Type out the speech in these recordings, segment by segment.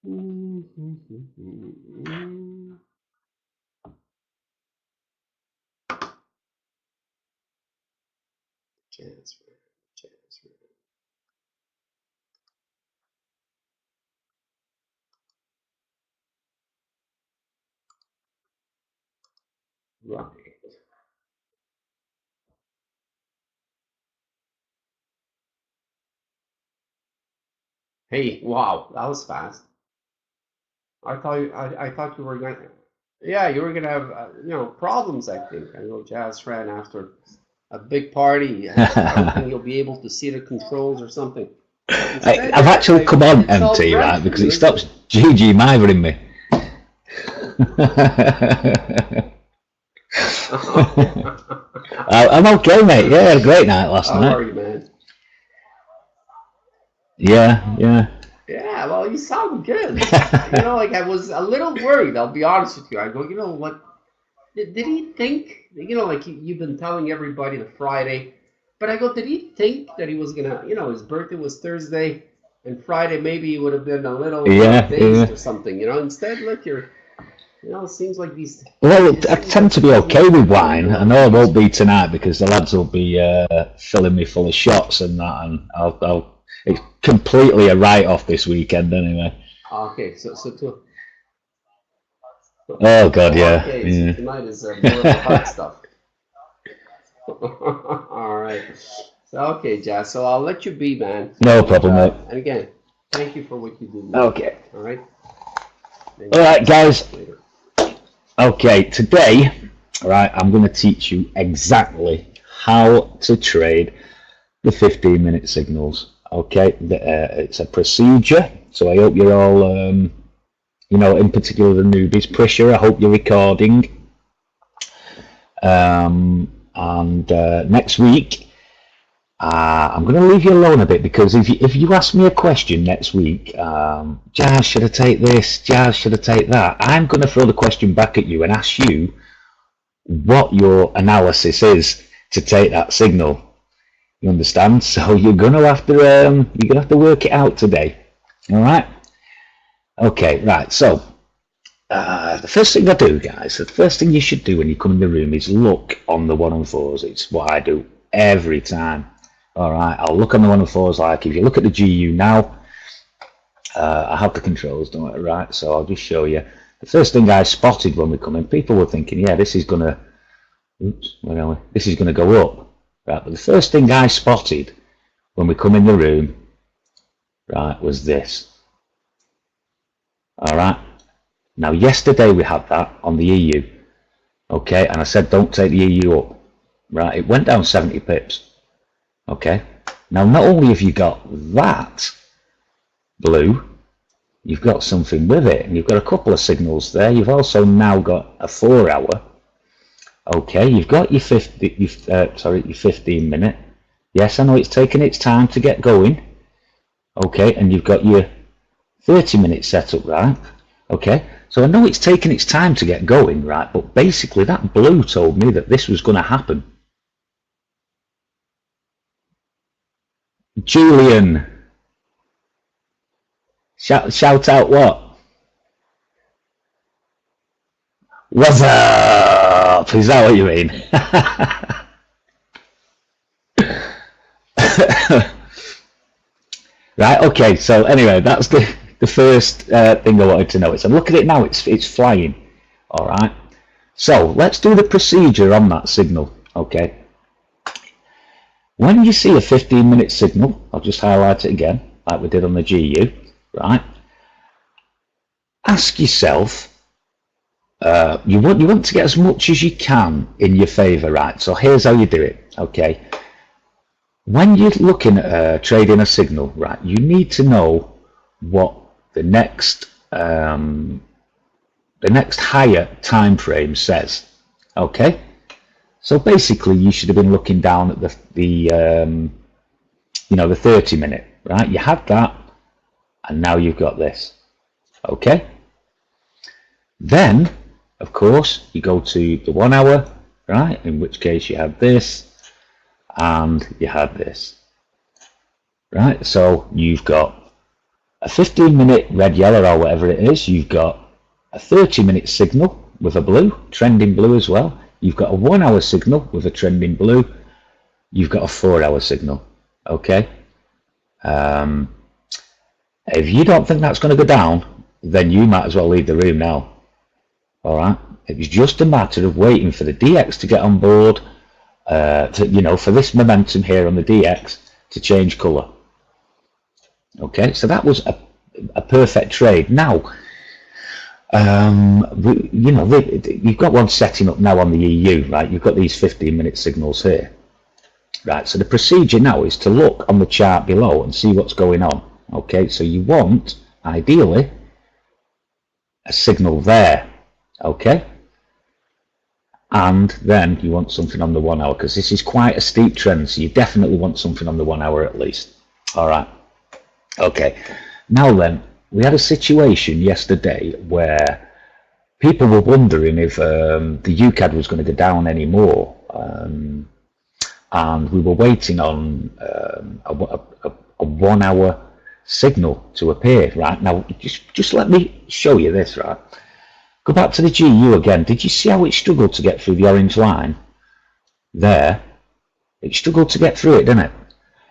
Jasfran. Right. Hey, wow, that was fast. I thought you were going. Yeah, you were gonna have problems. I think I know Jasfran after a big party. I don't think you'll be able to see the controls or something. I've actually come on MT, right, because it stops GG mithering me. I'm okay, mate. Yeah, I had a great night last night. How are you, man? Yeah. Yeah, well, you sound good. Like I was a little worried. I'll be honest with you. I go, what? Did he think? Like you've been telling everybody the Friday, but I go, did he think that he was gonna? His birthday was Thursday, and Friday maybe he would have been a little dazed or something. Instead, look, you're. It seems like these. Well, I tend to be okay with wine. I know I won't be tonight because the lads will be filling me full of shots and that, and I'll it's completely a write-off this weekend anyway. Okay, so to. Oh God, yeah. Okay, so tonight is more of the hot stuff. All right. So okay, Jazz. So I'll let you be, man. No problem, mate. And again, thank you for what you do. Okay. All right. All right, guys. Okay, today, right, I'm going to teach you exactly how to trade the 15-minute signals. Okay, it's a procedure, so I hope you're all, in particular the newbies. Prisha, I hope you're recording. And next week, I'm going to leave you alone a bit because if you ask me a question next week, Jazz, should I take this? Jazz, should I take that? I'm going to throw the question back at you and ask you what your analysis is to take that signal. You understand? So you're going to have to work it out today. All right? Okay, right. So the first thing I do, guys, the first thing you should do when you come in the room is look on the 1-on-4s. It's what I do every time. All right, I'll look on the 1-on-4s. Like if you look at the GU now, I have the controls, don't I? Right, so I'll just show you. The first thing I spotted when we come in, people were thinking, yeah, this is gonna, this is gonna go up, right? But the first thing I spotted when we come in the room, right, was this. All right. Now yesterday we had that on the EU, okay, and I said don't take the EU up, right? It went down 70 pips. Okay, now not only have you got that blue, you've got something with it, and you've got a couple of signals there. You've also now got a 4-hour. Okay, you've got your 15 minute. Yes, I know it's taken its time to get going. Okay, and you've got your 30-minute setup, right? Okay, so I know it's taken its time to get going, right? But basically, that blue told me that this was going to happen. Julian, shout out what? What's up? Is that what you mean? Right, okay, so anyway, that's the first thing I wanted to notice. And look at it now, it's flying. All right, so let's do the procedure on that signal, okay? When you see a 15-minute signal, I'll just highlight it again, like we did on the GU, right? Ask yourself, you want to get as much as you can in your favor, right? So here's how you do it, okay? When you're looking at trading a signal, right, you need to know what the next higher time frame says, okay? So basically, you should have been looking down at the 30-minute, right? You had that, and now you've got this, okay? Then, of course, you go to the 1 hour, right? In which case you had this, and you had this, right? So you've got a 15-minute red, yellow, or whatever it is. You've got a 30-minute signal with a blue, trending blue as well. You've got a 1 hour signal with a trending blue. You've got a 4 hour signal. Okay. If you don't think that's going to go down, then you might as well leave the room now. All right. It was just a matter of waiting for the DX to get on board, for this momentum here on the DX to change colour. Okay, so that was a perfect trade. Now, you've got one setting up now on the EU, right? You've got these 15-minute signals here, right? So the procedure now is to look on the chart below and see what's going on. Okay, so you want, ideally, a signal there, okay? And then you want something on the 1 hour, because this is quite a steep trend, so you definitely want something on the 1 hour at least. All right. Okay. Now then, we had a situation yesterday where people were wondering if the UCAD was going to go down anymore, and we were waiting on a 1 hour signal to appear. Right now, just let me show you this. Right. Go back to the GU again. Did you see how it struggled to get through the orange line? There. It struggled to get through it, didn't it?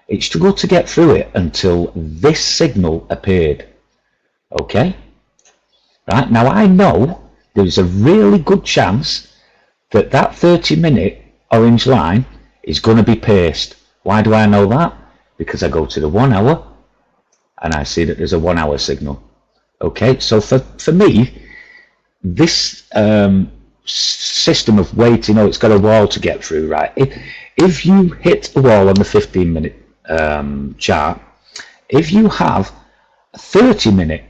It struggled to get through it until this signal appeared. Okay? Right, now I know there's a really good chance that that 30-minute orange line is going to be pierced. Why do I know that? Because I go to the 1 hour and I see that there's a 1 hour signal. Okay, so for me, this system of waiting, it's got a wall to get through, right? If you hit a wall on the 15-minute chart, if you have a 30-minute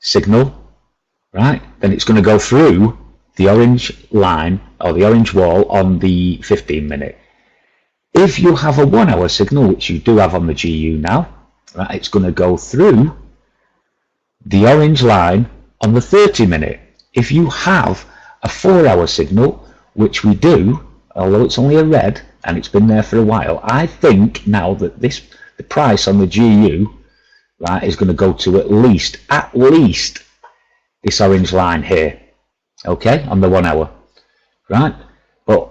signal, right, then it's going to go through the orange line or the orange wall on the 15-minute. If you have a 1 hour signal, which you do have on the GU now, right, it's going to go through the orange line on the 30-minute. If you have a 4 hour signal, which we do, although it's only a red and it's been there for a while, I think now that the price on the GU, right, is going to go to at least this orange line here, okay, on the 1 hour, right? But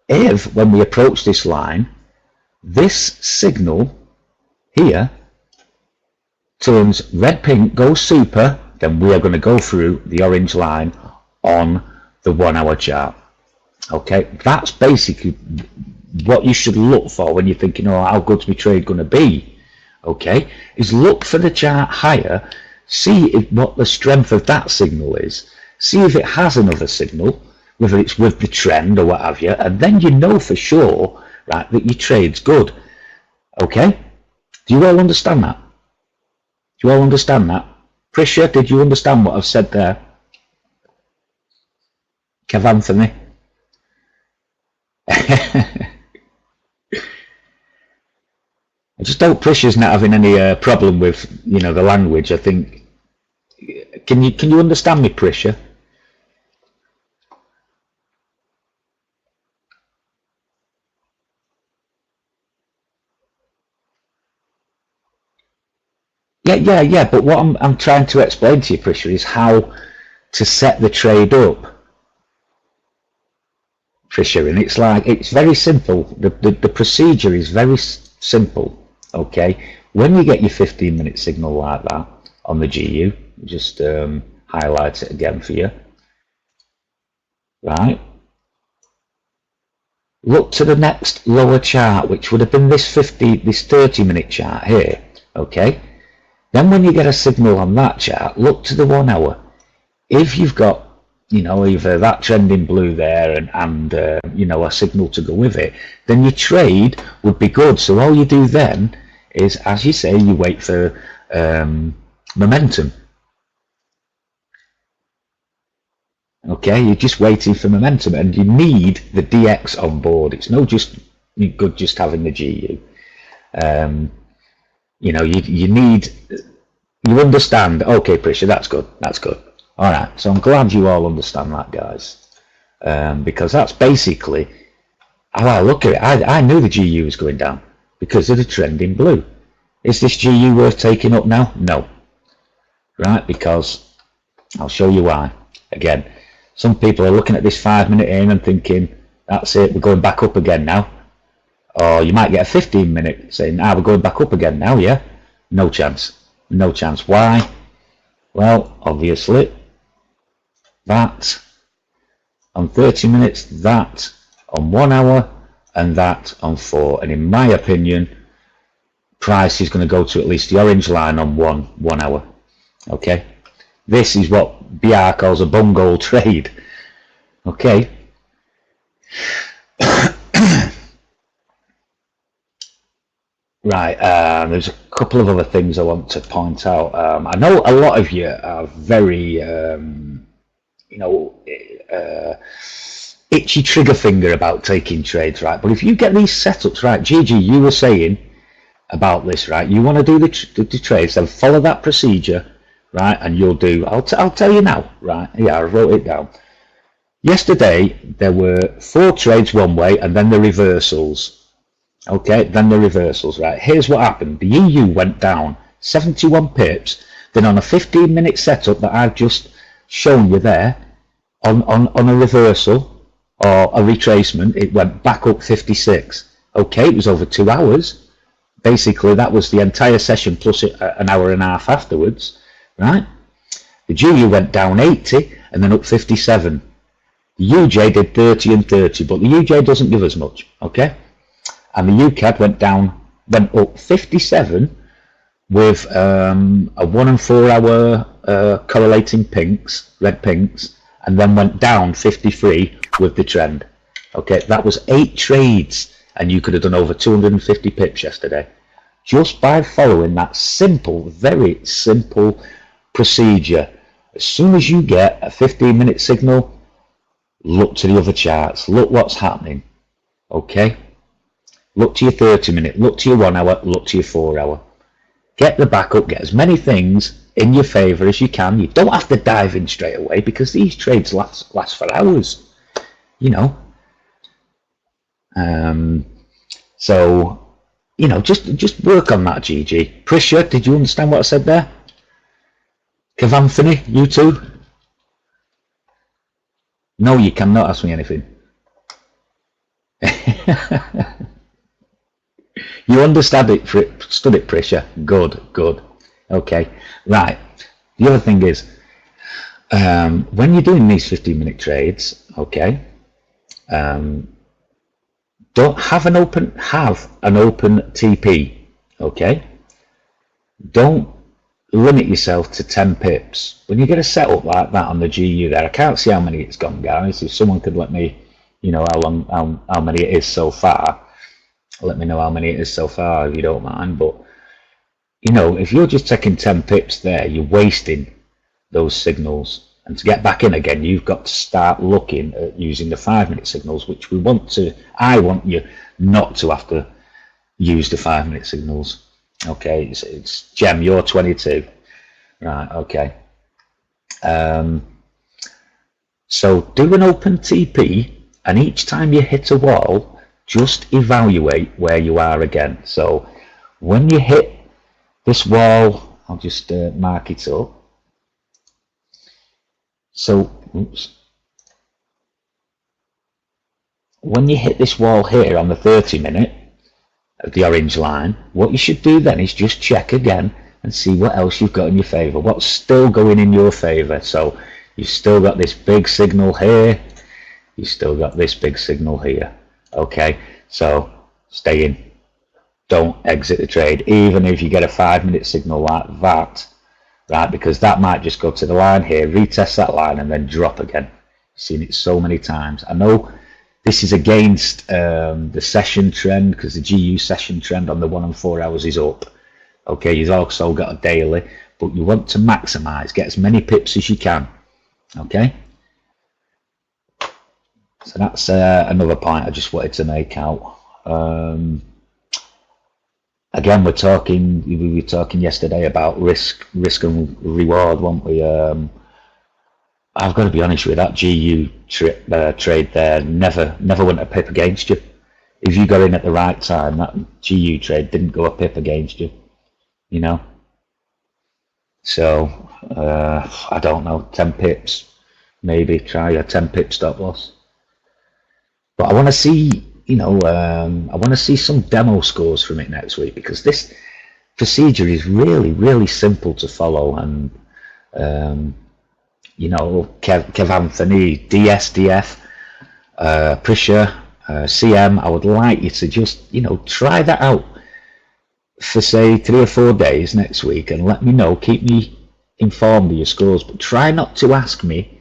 if when we approach this line, this signal here turns red, pink, goes super, then we are going to go through the orange line on the 1 hour chart. Okay, that's basically what you should look for when you're thinking, how good's my trade going to be? Okay, is look for the chart higher, see what the strength of that signal is, see if it has another signal, whether it's with the trend or what have you, and then you know for sure, right, that your trade's good. Okay, do you all understand that? Do you all understand that? Prisha, did you understand what I've said there? Kev Anthony? I just hope Prisha's not having any problem with, the language. I think, can you understand me, Prisha? Yeah. But what I'm trying to explain to you, Prisha, is how to set the trade up, Prisha, and it's very simple. The procedure is very simple. Okay, when you get your 15-minute signal like that on the GU, just highlight it again for you. Right. Look to the next lower chart, which would have been this 30-minute chart here. Okay. Then when you get a signal on that chart, look to the 1 hour. If you've got, either that trend in blue there and a signal to go with it, then your trade would be good. So all you do then is, as you say, you wait for momentum. Okay, you're just waiting for momentum, and you need the DX on board. It's no just good just having the GU. You need, you understand. Okay, Prisha, that's good. All right, so I'm glad you all understand that, guys, because that's basically how I look at it. I knew the GU was going down because of the trend in blue. Is this GU worth taking up now? No. right? Because I'll show you why. Again, some people are looking at this 5 minute in and thinking, that's it, we're going back up again now. Or you might get a 15 minute saying, we're going back up again now, yeah? No chance. No chance. Why? Well, obviously, that on 30 minutes, that on 1 hour, and that on 4. And in my opinion, price is going to go to at least the orange line on 1 hour. Okay? This is what BR calls a bungle trade. Okay? Right, there's a couple of other things I want to point out. I know a lot of you are very, itchy trigger finger about taking trades, right? But if you get these setups right, Gigi, you were saying about this, right? You want to do the trades, then follow that procedure, right? And you'll do, I'll tell you now, right? Yeah, I wrote it down. Yesterday, there were 4 trades one way and then the reversals. Okay, then the reversals, right? Here's what happened. The EU went down 71 pips. Then on a 15-minute setup that I've just shown you there, on a reversal or a retracement, it went back up 56. Okay, it was over 2 hours. Basically, that was the entire session plus an hour and a half afterwards, right? The GU went down 80 and then up 57. The UJ did 30 and 30, but the UJ doesn't give us much, okay? And the UCAD went up 57 with a 1 and 4 hour correlating pinks, red pinks, and then went down 53 with the trend. Okay, that was 8 trades, and you could have done over 250 pips yesterday, just by following that simple, very simple procedure. As soon as you get a 15-minute signal, look to the other charts, look what's happening. Okay. Look to your 30-minute, look to your 1 hour, look to your 4 hour. Get the backup, get as many things in your favour as you can. You don't have to dive in straight away because these trades last for hours, you know. So, you know, just work on that, GG. Prisha, did you understand what I said there? Kev Anthony, you too? No, you cannot ask me anything. You understand it, stood it, Prisha. Good, good. Okay, right. The other thing is, when you're doing these 15-minute trades, okay, don't have an open TP, okay. Don't limit yourself to 10 pips. When you get a setup like that on the GU there, I can't see how many it's gone, guys. If someone could let me, you know, how many it is so far. Let me know how many it is so far if you don't mind. But you know, if you're just taking 10 pips there, you're wasting those signals. And to get back in again, you've got to start looking at using the 5-minute signals, which I want you not to have to use the 5-minute signals. Okay, it's Jem, you're 22. Right, okay. So do an open TP, and each time you hit a wall, just evaluate where you are again. So when you hit this wall, I'll just mark it up. So, oops. When you hit this wall here on the 30-minute of the orange line, what you should do then is just check again and see what else you've got in your favour, what's still going in your favour. So you've still got this big signal here, you've still got this big signal here. Okay, so stay in. Don't exit the trade, even if you get a 5-minute signal like that, right? Because that might just go to the line here, retest that line, and then drop again. I've seen it so many times. I know this is against the session trend, because the GU session trend on the 1 and 4 hours is up. Okay, you've also got a daily, but you want to maximize, get as many pips as you can. Okay. So that's another point I just wanted to make out. Again, we were talking yesterday about risk and reward, weren't we? I've got to be honest with you, that GU trade there never went a pip against you. If you got in at the right time, that GU trade didn't go a pip against you. You know. So I don't know, 10 pips, maybe try a 10 pip stop loss. But I want to see, I want to see some demo scores from it next week, because this procedure is really, really simple to follow. And Kev Anthony, DSDF, Prisha, CM, I would like you to just, try that out for say 3 or 4 days next week and let me know. Keep me informed of your scores, but try not to ask me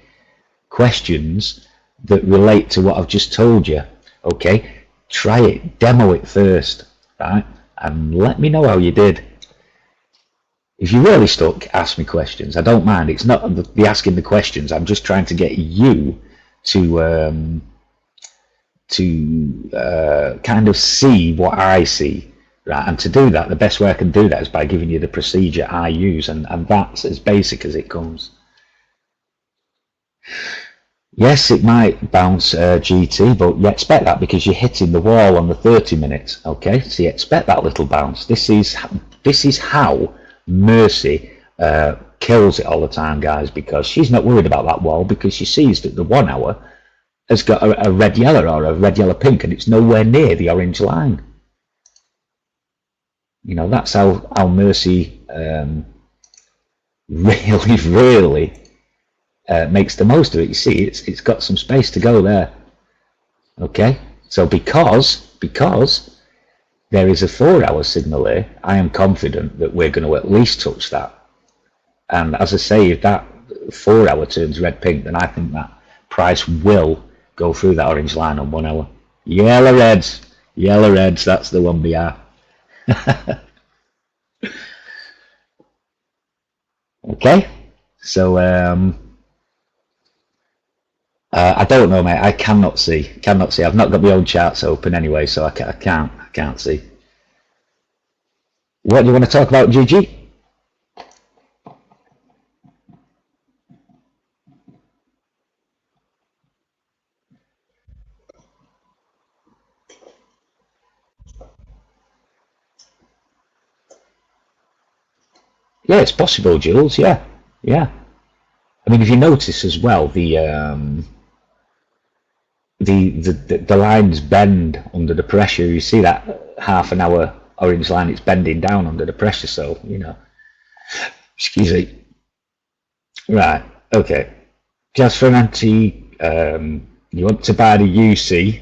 questions that relate to what I've just told you. Okay, try it, demo it first, right, and let me know how you did. If you're really stuck, ask me questions. I don't mind. It's not the asking the questions. I'm just trying to get you to kind of see what I see. Right, and to do that, the best way I can do that is by giving you the procedure I use, and that's as basic as it comes. Yes, it might bounce GT, but you expect that because you're hitting the wall on the 30 minutes. Okay, so you expect that little bounce. This is how Mercy kills it all the time, guys, because she's not worried about that wall, because she sees that the 1 hour has got a red yellow or a red yellow pink, and it's nowhere near the orange line. That's how Mercy really makes the most of it. You see, it's got some space to go there. Okay, so because there is a 4 hour signal here, I am confident that we're going to at least touch that. And as I say, if that 4 hour turns red pink, then I think that price will go through that orange line on 1 hour. Yellow reds, that's the one we are. Okay, so I don't know, mate. I cannot see. I've not got my own charts open anyway, so I can't see. What do you want to talk about, GG? Yeah, it's possible, Jules. Yeah. I mean, if you notice as well, the lines bend under the pressure. You see that half an hour orange line, it's bending down under the pressure. So, excuse me. Right, okay. Jasfran anti, you want to buy the UC.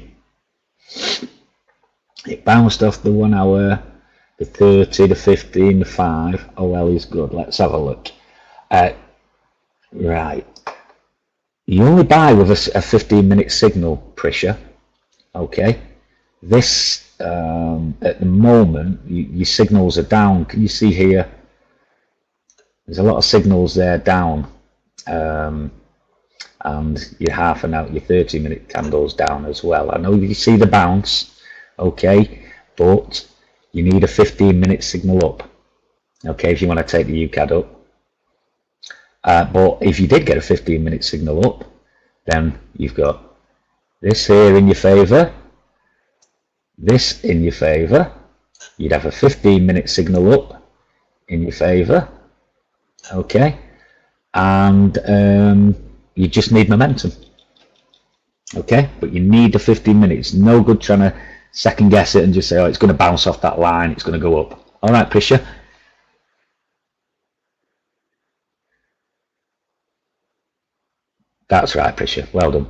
It bounced off the 1 hour, the 30, the 15, the 5. OL is good. Let's have a look. Right. You only buy with a 15-minute signal, Prisha. Okay. This, at the moment, your signals are down. Can you see here? There's a lot of signals there down. And your half an hour, your 30-minute candles down as well. I know you see the bounce, okay, but you need a 15-minute signal up, okay, if you want to take the UCAD up. But if you did get a 15-minute signal up, then you've got this here in your favour, this in your favour. You'd have a 15-minute signal up in your favour, okay, and you just need momentum, okay, but you need the 15 minutes. No good trying to second guess it and just say, oh, it's going to bounce off that line, it's going to go up. All right, Prisha. That's right, Prisha. Well done.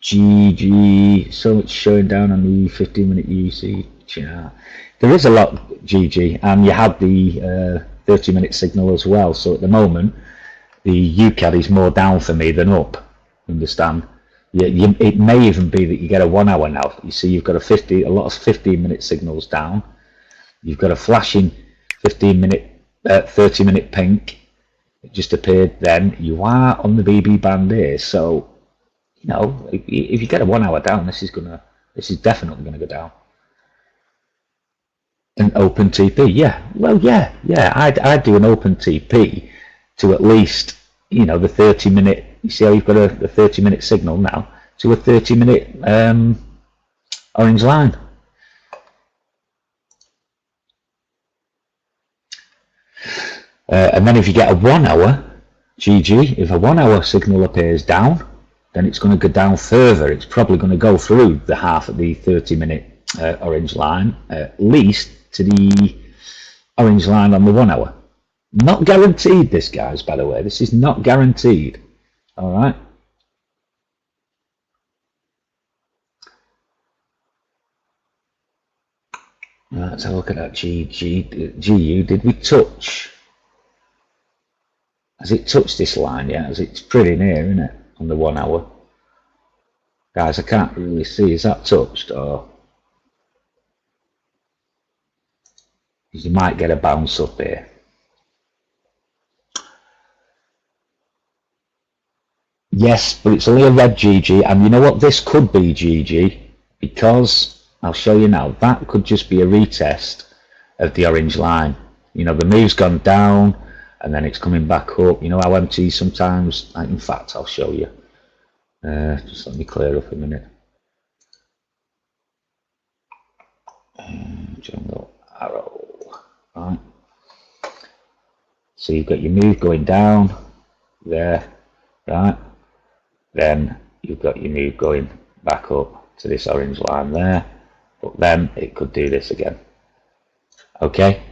GG, so much showing down on the 15-minute UC. Yeah. There is a lot, GG, and you had the 30-minute signal as well. So at the moment, the UCAD is more down for me than up. Understand? It may even be that you get a 1 hour now. You see, you've got a lot of 15-minute signals down. You've got a flashing 30-minute pink. It just appeared then. You are on the BB band here, so if you get a 1 hour down, this is definitely gonna go down. An open TP, yeah. Well, yeah. I'd do an open TP to at least the 30-minute. You see how you've got the 30-minute signal now to a 30-minute orange line. And then if you get a 1 hour, GG, if a 1 hour signal appears down, then it's going to go down further. It's probably going to go through the half of the 30-minute orange line, at least to the orange line on the 1 hour. Not guaranteed, this, guys, by the way. This is not guaranteed. All right. Let's have a look at that GU. Did we touch? Has it touched this line yet? It's pretty near, isn't it? On the 1 hour. Guys, I can't really see. Is that touched? Or you might get a bounce up here. Yes, but it's only a red GG. And you know what? This could be GG, because I'll show you now. That could just be a retest of the orange line. You know, the move's gone down and then it's coming back up. You know how MT sometimes, in fact, I'll show you. Just let me clear up a minute. Jungle arrow. Right. So you've got your move going down there, right? Then you've got your move going back up to this orange line there, but then it could do this again. Okay,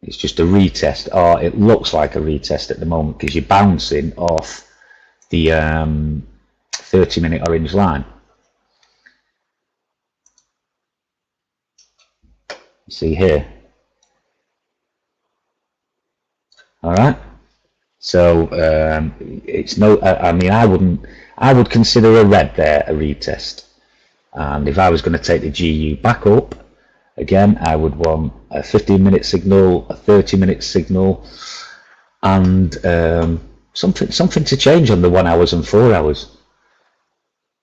it's just a retest, or it looks like a retest at the moment because you're bouncing off the 30-minute orange line. You see here. All right. So it's no. I mean, I would consider a red there a retest. And if I was going to take the GU back up again, I would want a 15-minute signal, a 30-minute signal, and something to change on the 1 hours and 4 hours.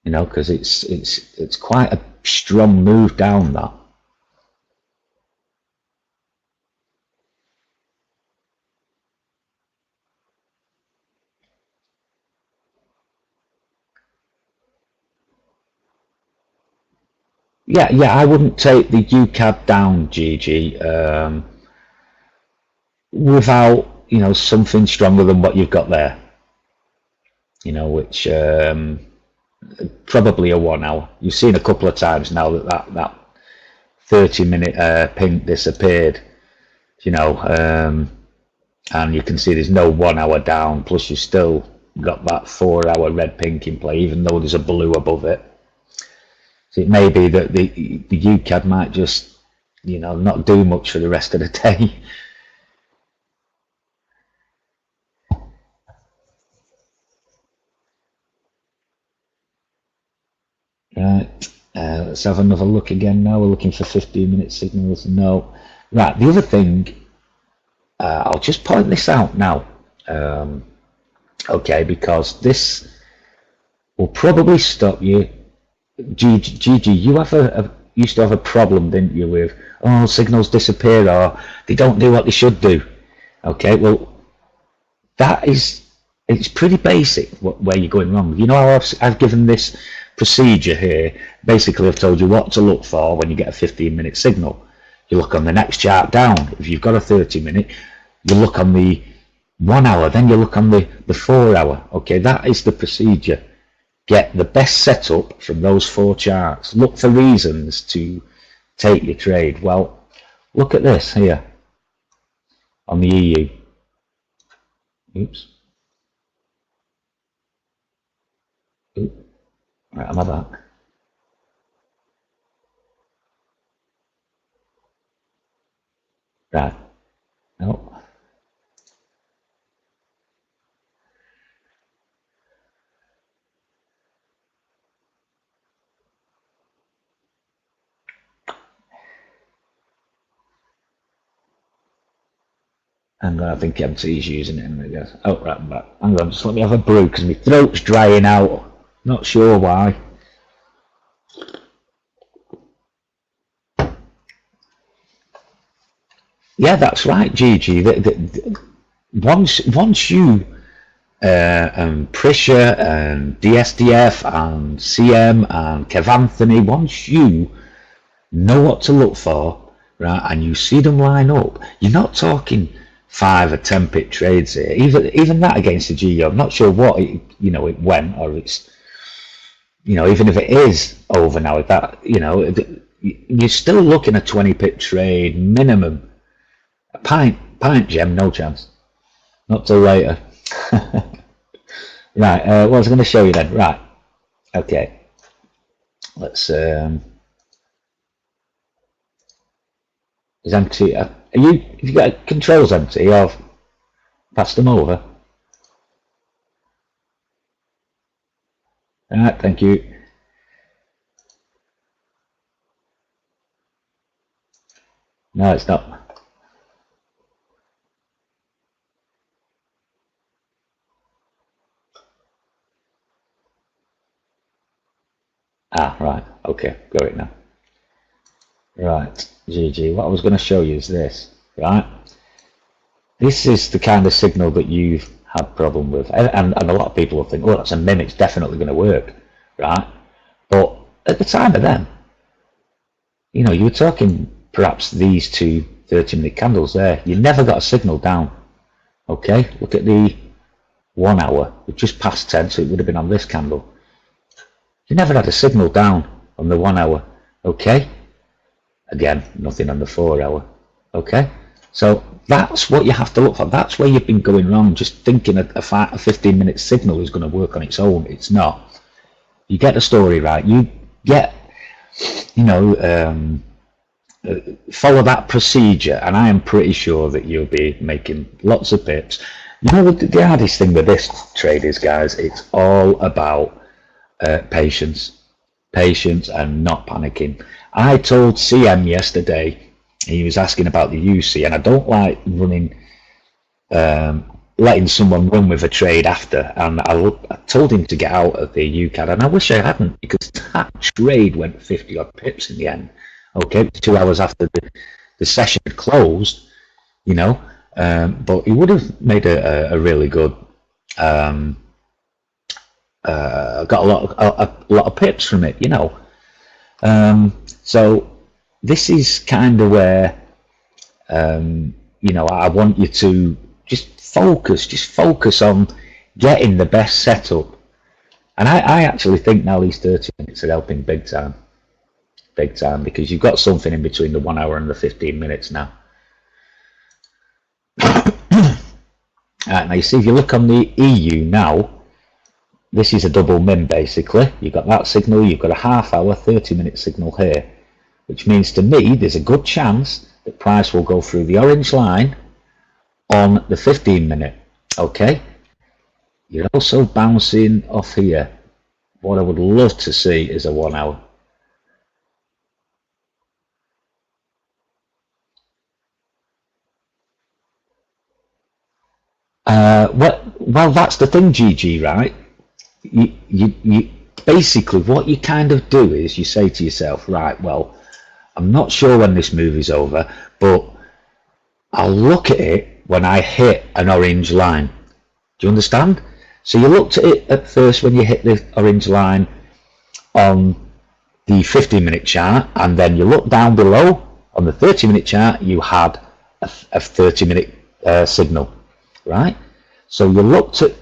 You know, because it's quite a strong move down that. Yeah, I wouldn't take the UCAD down, GG, without, you know, something stronger than what you've got there. You know, which probably a 1 hour. You've seen a couple of times now that 30-minute pink disappeared. You know, and you can see there's no 1 hour down. Plus, you've still got that 4 hour red pink in play, even though there's a blue above it. So it may be that the UCAD might just, you know, not do much for the rest of the day. Right, let's have another look again now. We're looking for 15-minute signals. No. Right, the other thing, I'll just point this out now. Okay, because this will probably stop you. GG, you used to have a problem, didn't you, with, oh, signals disappear or they don't do what they should do. Okay, well, it's pretty basic where you're going wrong. You know how I've given this procedure here. Basically, I've told you what to look for when you get a 15-minute signal. You look on the next chart down. If you've got a 30-minute, you look on the 1 hour, then you look on the 4 hour. Okay, that is the procedure. Get the best setup from those 4 charts. Look for reasons to take your trade. Well, look at this here on the EU. Oops. Right, am I back? Right. No. And I think MT's using it, I guess. Oh, right, I'm back. Hang on, just let me have a brew because my throat's drying out. Not sure why. Yeah, that's right, Gigi. Once you Prisha and DSDF and CM and Kev Anthony, once you know what to look for, right, and you see them line up, you're not talking 5 or 10 pip trades here. Even that against the GU, I'm not sure what it, it went, or it's, even if it is over now, that, you're still looking at 20 pip trade minimum. A pint gem, no chance. Not till later. Right, what was I going to show you then? Right, okay. Let's, is empty. Have you got controls empty or passed them over? Alright, thank you. No, it's not. Ah, right, okay, got it now. Right, GG, what I was going to show you is this, right? This is the kind of signal that you've had problem with, and a lot of people will think, oh, that's a MIM, it's definitely going to work, right? But at the time of them, you were talking perhaps these two 30-minute candles there. You never got a signal down, okay? Look at the 1 hour, we're just past 10, so it would have been on this candle. You never had a signal down on the 1 hour, okay? Again, nothing on the 4 hour, okay? So that's what you have to look for. That's where you've been going wrong, just thinking a 15-minute signal is going to work on its own. It's not. You get the story right. You get, follow that procedure, and I am pretty sure that you'll be making lots of pips. The hardest thing with this trade is, guys, it's all about patience and not panicking. I told CM yesterday, he was asking about the UC, and I don't like running, letting someone run with a trade after, and I told him to get out of the UCAD, and I wish I hadn't, because that trade went 50 odd pips in the end, okay, 2 hours after the session had closed, but he would have made a really good, got a lot of pips from it, so this is kind of where I want you to just focus on getting the best setup, and I actually think now these 30 minutes are helping big time, because you've got something in between the 1 hour and the 15 minutes now. Right, now you see, if you look on the EU now, this is a double MIM basically. You've got that signal, you've got a half hour, 30-minute signal here, which means to me there's a good chance that price will go through the orange line on the 15-minute, okay? You're also bouncing off here. What I would love to see is a 1 hour. Well, that's the thing, GG, right? You basically, what you kind of do is you say to yourself, right, well, I'm not sure when this move is over, but I'll look at it when I hit an orange line. Do you understand? So you looked at it at first when you hit the orange line on the 15-minute chart, and then you look down below on the 30-minute chart, you had a 30-minute signal, right? So you looked at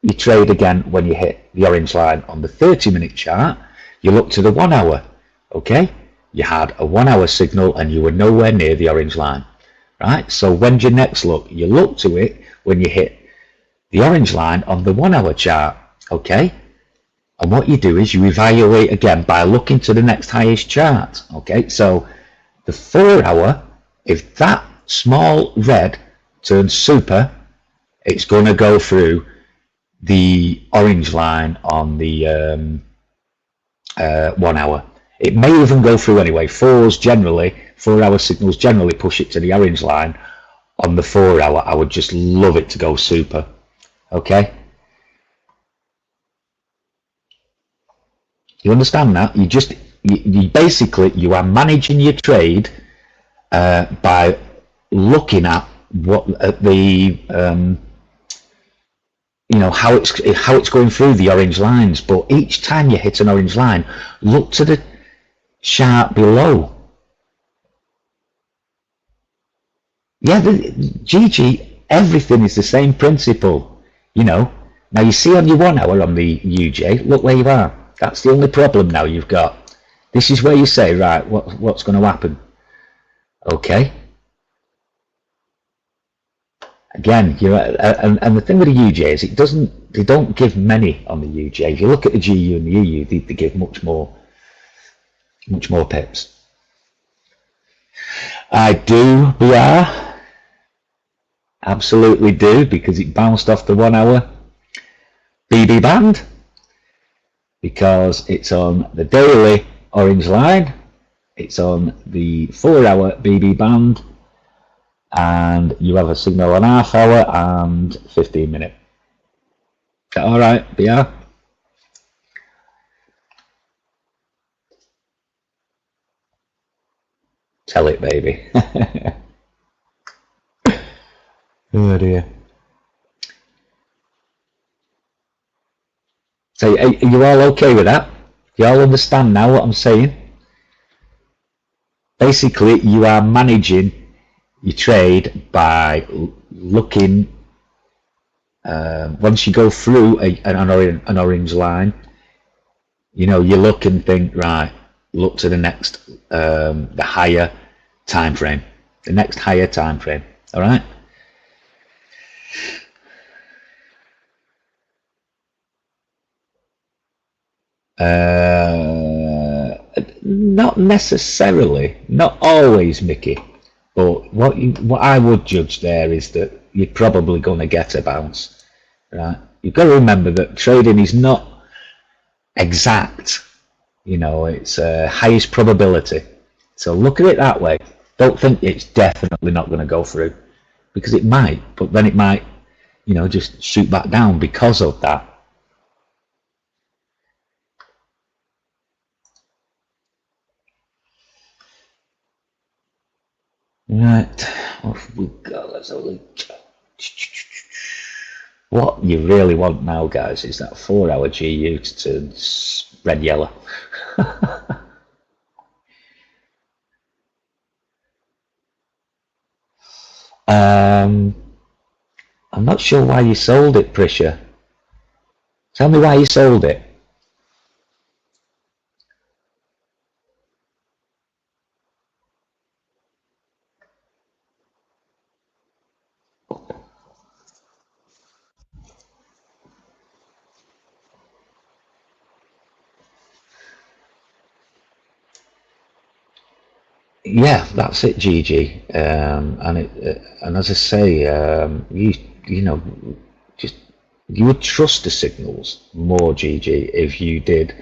your trade again when you hit the orange line on the 30-minute chart, you looked to the 1 hour, okay? You had a 1 hour signal and you were nowhere near the orange line, right? So when do you next look? You look to it when you hit the orange line on the 1 hour chart, okay? And what you do is you evaluate again by looking to the next highest chart, okay? So the 4 hour, if that small red turns super, it's going to go through the orange line on the 1 hour. It may even go through anyway. 4 hour signals generally push it to the orange line. On the 4 hour, I would just love it to go super, okay? You understand that? You basically, you are managing your trade by looking at how it's going through the orange lines. But each time you hit an orange line, look to the chart below. Yeah, GG, everything is the same principle, you know. Now you see on your 1 hour on the UJ, look where you are. That's the only problem now you've got. This is where you say, right, what's going to happen? Okay. Again, and the thing with the UJ is they don't give many on the UJ. If you look at the GU and the EU, they give much more pips. I do, BR. Absolutely do, because it bounced off the 1 hour BB band, because it's on the daily orange line, it's on the 4 hour BB band, and you have a signal on half hour and 15 minute. Is that all right, BR? Tell it, baby. Oh dear. So are you all okay with that? You all understand now what I'm saying? Basically, you are managing your trade by looking, once you go through an orange line, you know, you look and think, right, look to the next, the higher time frame, the next higher time frame, all right? Not necessarily, not always, Mickey. But what I would judge there is that you're probably going to get a bounce, right? You've got to remember that trading is not exact. You know, it's highest probability. So look at it that way. Don't think it's definitely not going to go through, because it might, but then it might, you know, just shoot back down because of that. Right, what have we got? Let's have a look. What you really want now, guys, is that 4 hour GU to turn red yellow. I'm not sure why you sold it, Prisha. Tell me why you sold it. Yeah, that's it, Gigi. And as I say, you know, just you would trust the signals more, Gigi, if you did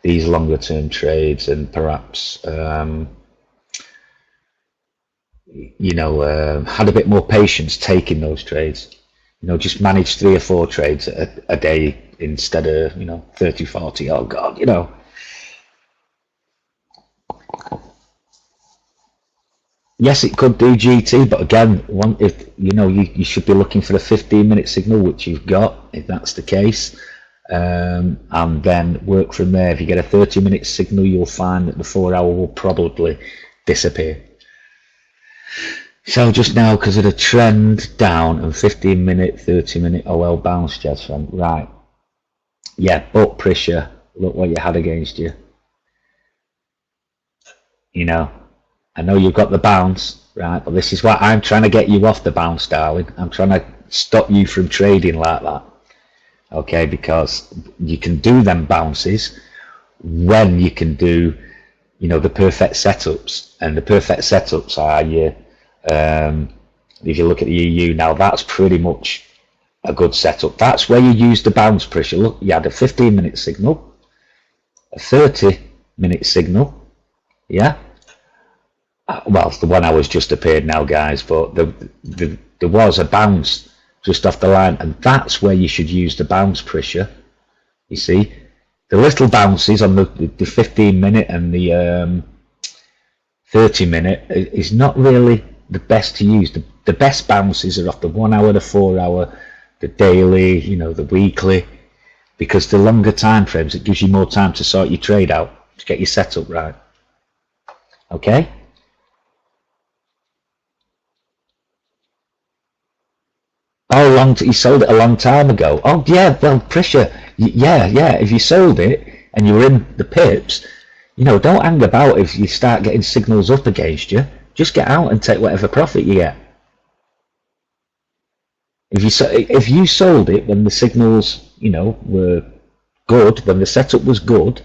these longer term trades and perhaps you know, had a bit more patience taking those trades. You know, just manage 3 or 4 trades a day instead of, you know, 30, 40. Oh God, you know. Yes, it could do GT, but again, if you know, you should be looking for a 15-minute signal, which you've got, if that's the case, and then work from there. If you get a 30-minute signal, you'll find that the 4 hour will probably disappear. So just now, because of the trend down and 15-minute, 30-minute OL bounce, Jasfran, right? Yeah, but pressure. Look what you had against you. You know, I know you've got the bounce, right? But this is why I'm trying to get you off the bounce, darling. I'm trying to stop you from trading like that. Okay, because you can do them bounces when you can do, you know, the perfect setups, and the perfect setups are your, if you look at the EU now, that's pretty much a good setup. That's where you use the bounce pressure. Look, you had a 15-minute signal, a 30-minute signal, yeah. Well, the 1 hour's just appeared now, guys, but there was a bounce just off the line, and that's where you should use the bounce pressure. You see, the little bounces on the 15-minute and the 30-minute is not really the best to use. The best bounces are off the 1 hour, the 4 hour, the daily, you know, the weekly, because the longer time frames, it gives you more time to sort your trade out, to get your setup right. Okay? Oh, you sold it a long time ago. Oh, yeah, well, pressure. Yeah, yeah. If you sold it and you were in the pips, don't hang about if you start getting signals up against you. Just get out and take whatever profit you get. If you sold it when the signals, were good, when the setup was good,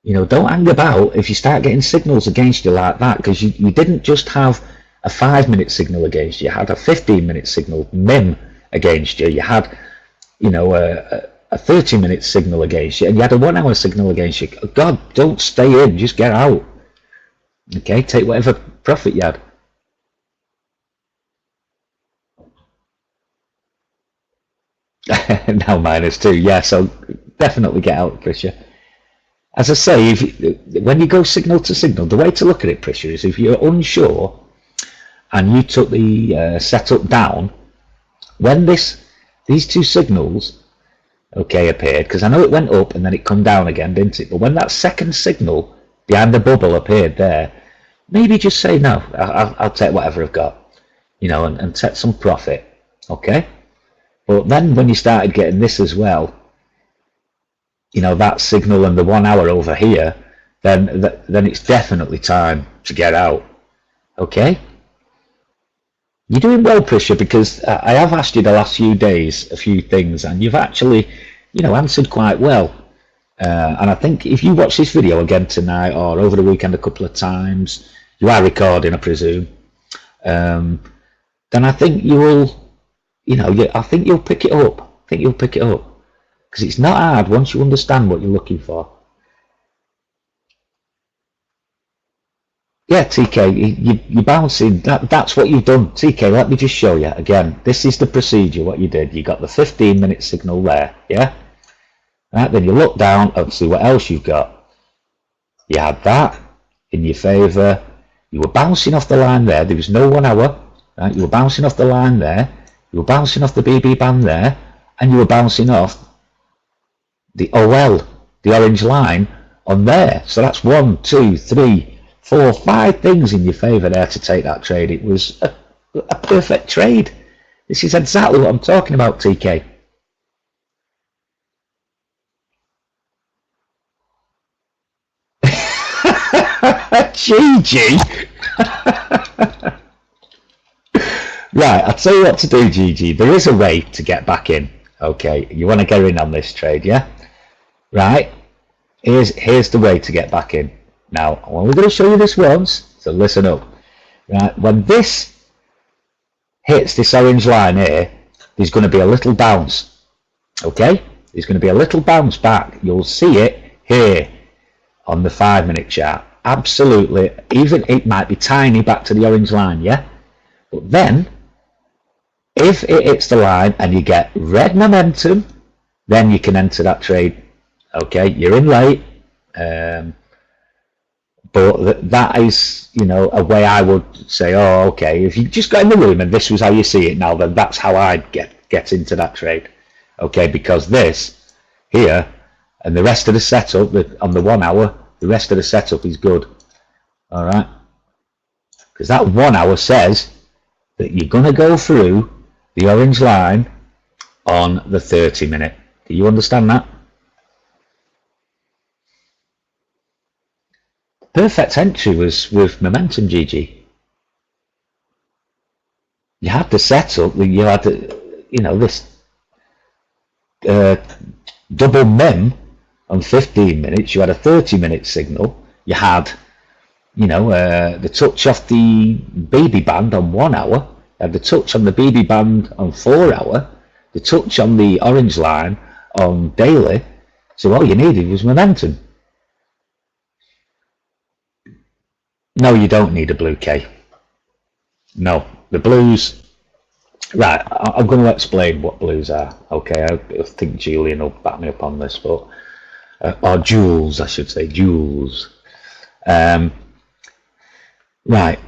don't hang about if you start getting signals against you like that, because you didn't just have a 5-minute signal against you. You had a 15-minute signal MIM against you. You had, a 30-minute signal against you, and you had a 1-hour signal against you. God, don't stay in. Just get out. Okay, take whatever profit you had. Now -2. Yeah, so definitely get out, Prisha. As I say, when you go signal to signal, the way to look at it, Prisha, is if you're unsure and you took the setup down, when these two signals, okay, appeared, because I know it went up and then it come down again, didn't it? But when that second signal behind the bubble appeared there, maybe just say, no, I'll take whatever I've got, and take some profit, okay? But then when you started getting this as well, that signal and the 1 hour over here, then it's definitely time to get out. Okay? You're doing well, Prisha, because I have asked you the last few days a few things, and you've actually, answered quite well. And I think if you watch this video again tonight or over the weekend a couple of times, you are recording, I presume, then I think you will, I think you'll pick it up. I think you'll pick it up. Because it's not hard once you understand what you're looking for. Yeah, TK, you're bouncing. That's what you've done. TK, let me just show you again. This is the procedure, what you did. You got the 15-minute signal there, yeah? Right, then you look down and see what else you've got. You had that in your favour. You were bouncing off the line there. There was no 1 hour. Right? You were bouncing off the line there. You were bouncing off the BB band there. And you were bouncing off the OL, the orange line, on there. So that's 1, 2, 3, 4, 5 things in your favour there to take that trade. It was a perfect trade. This is exactly what I'm talking about, TK. GG. Right, I'll tell you what to do, GG. There is a way to get back in. Okay, you want to get in on this trade, yeah? Right, here's the way to get back in. Now, I'm only going to show you this once, so listen up. Right, when this hits this orange line here, there's going to be a little bounce. Okay, there's going to be a little bounce back. You'll see it here on the 5-minute chart. Absolutely, even it might be tiny back to the orange line, yeah? But then, if it hits the line and you get red momentum, then you can enter that trade. Okay, you're in late, but that is, a way I would say, oh, okay, if you just got in the room and this was how you see it now, then that's how I'd get into that trade. Okay, because this here and the rest of the setup on the 1 hour, the rest of the setup is good. All right, because that 1 hour says that you're going to go through the orange line on the 30-minute. Do you understand that? Perfect entry was with momentum, GG. You had the setup, you had, this double MIM on 15 minutes. You had a 30-minute signal. You had, the touch off the BB band on 1 hour. You had the touch on the BB band on 4 hour. The touch on the orange line on daily. So all you needed was momentum. No, you don't need a blue K. No, the blues. Right, I'm going to explain what blues are. Okay, I think Julian will back me up on this, but or Jules, I should say, Jules. Right,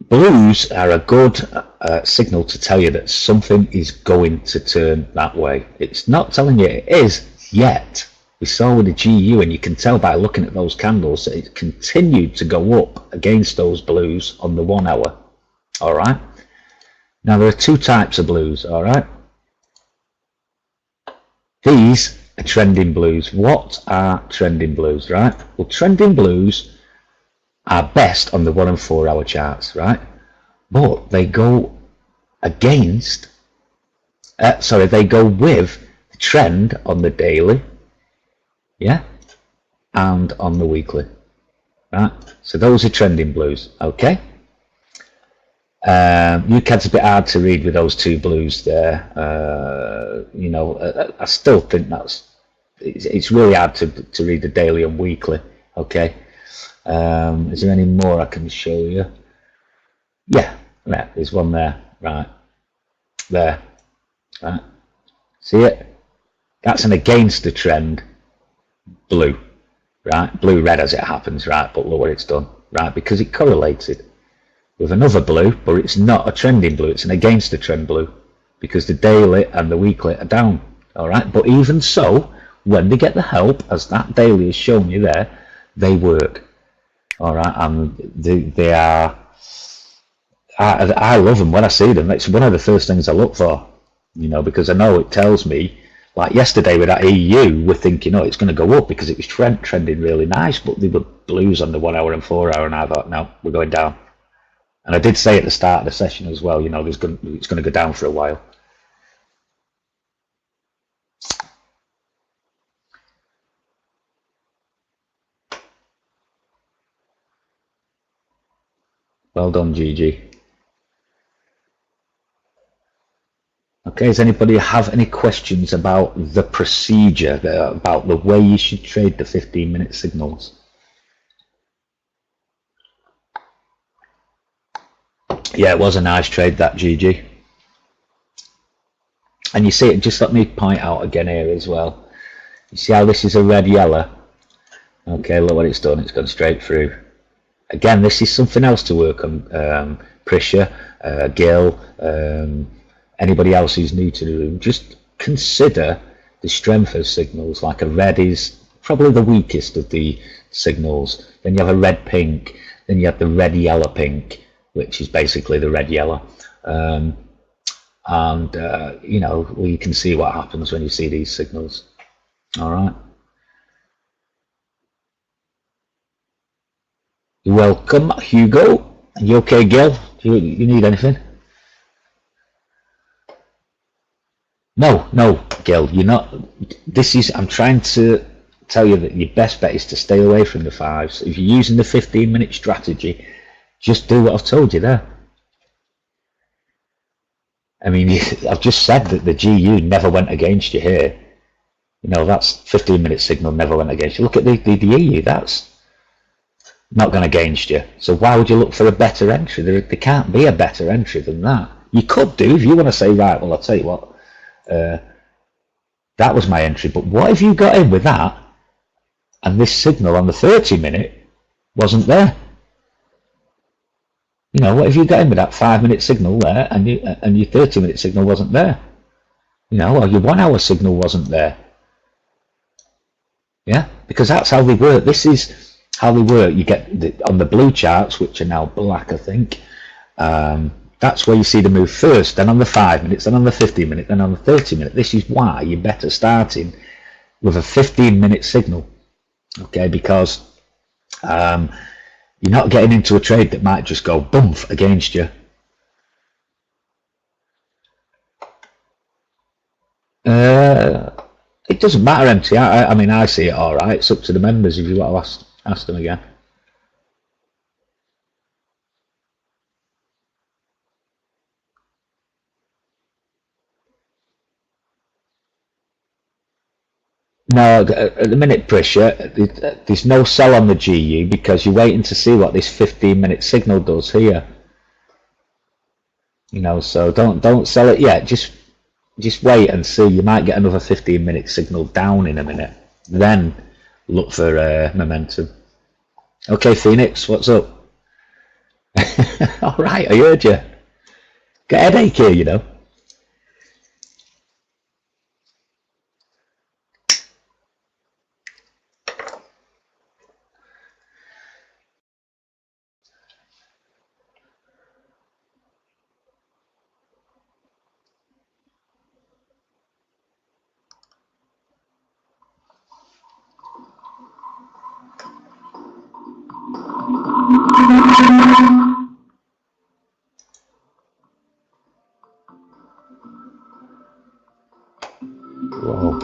blues are a good signal to tell you that something is going to turn that way. It's not telling you it is yet. We saw with the GU, and you can tell by looking at those candles that it continued to go up against those blues on the 1 hour. All right. Now there are two types of blues, all right? These are trending blues. What are trending blues, right? Well, trending blues are best on the 1 and 4 hour charts, right? But they go against, they go with the trend on the daily, yeah, and on the weekly, right? So those are trending blues, okay? UCAD's a bit hard to read with those two blues there. You know, I still think it's really hard to read the daily and weekly, okay? Is there any more I can show you? Yeah, there's one there, right, there, right, see it? That's an against the trend blue, right, blue-red as it happens, right, but look what it's done, right, because it correlated with another blue, but it's not a trending blue, it's an against the trend blue, because the daily and the weekly are down, all right, but even so, when they get the help, as that daily has shown you there, they work, all right, and they are, I love them when I see them. It's one of the first things I look for, you know, because I know it tells me, like yesterday with that EU, we're thinking, oh, it's going to go up because it was trending really nice, but they were blues on the 1 hour and 4 hour, and I thought, no, we're going down. And I did say at the start of the session as well, you know, it's going to go down for a while. Well done, Gigi. Okay, does anybody have any questions about the procedure, about the way you should trade the 15-minute signals? Yeah, it was a nice trade, that, Gigi. And you see it, just let me point out again here as well. You see how this is a red yellow? Okay, look what it's done, it's gone straight through. Again, this is something else to work on. Prisha, Gil, anybody else who's new to the room, just consider the strength of signals. Like a red is probably the weakest of the signals. Then you have a red pink, then you have the red yellow pink, which is basically the red yellow. You know, well, you can see what happens when you see these signals. All right. You're welcome, Hugo. Are you okay, Gil? Do you need anything? No, Gil, you're not. This is, I'm trying to tell you that your best bet is to stay away from the fives. If you're using the 15-minute strategy, just do what I've told you there. I mean, I've just said that the GU never went against you here. You know, that's 15-minute signal never went against you. Look at the EU, that's not going against you. So why would you look for a better entry? There can't be a better entry than that. You could do if you want to say, right, well, I'll tell you what, that was my entry, but what if you got in with that and this signal on the 30-minute wasn't there? You know, what if you got in with that 5-minute signal there and your 30-minute signal wasn't there? You know, or your 1 hour signal wasn't there? Yeah, because that's how they work. This is how they work. You get on the blue charts, which are now black, I think. That's where you see the move first, then on the 5 minutes, then on the 15-minute, then on the 30-minute. This is why you're better starting with a 15-minute signal, okay? Because you're not getting into a trade that might just go bump against you. It doesn't matter, MT. I mean, I see it all right. It's up to the members if you want to ask them again. No, at the minute, Prisha, there's no sell on the GU because you're waiting to see what this 15-minute signal does here. You know, so don't sell it yet. Just wait and see. You might get another 15-minute signal down in a minute. Then look for momentum. Okay, Phoenix, what's up? All right, I heard you. Got a headache here, you know. Whoa.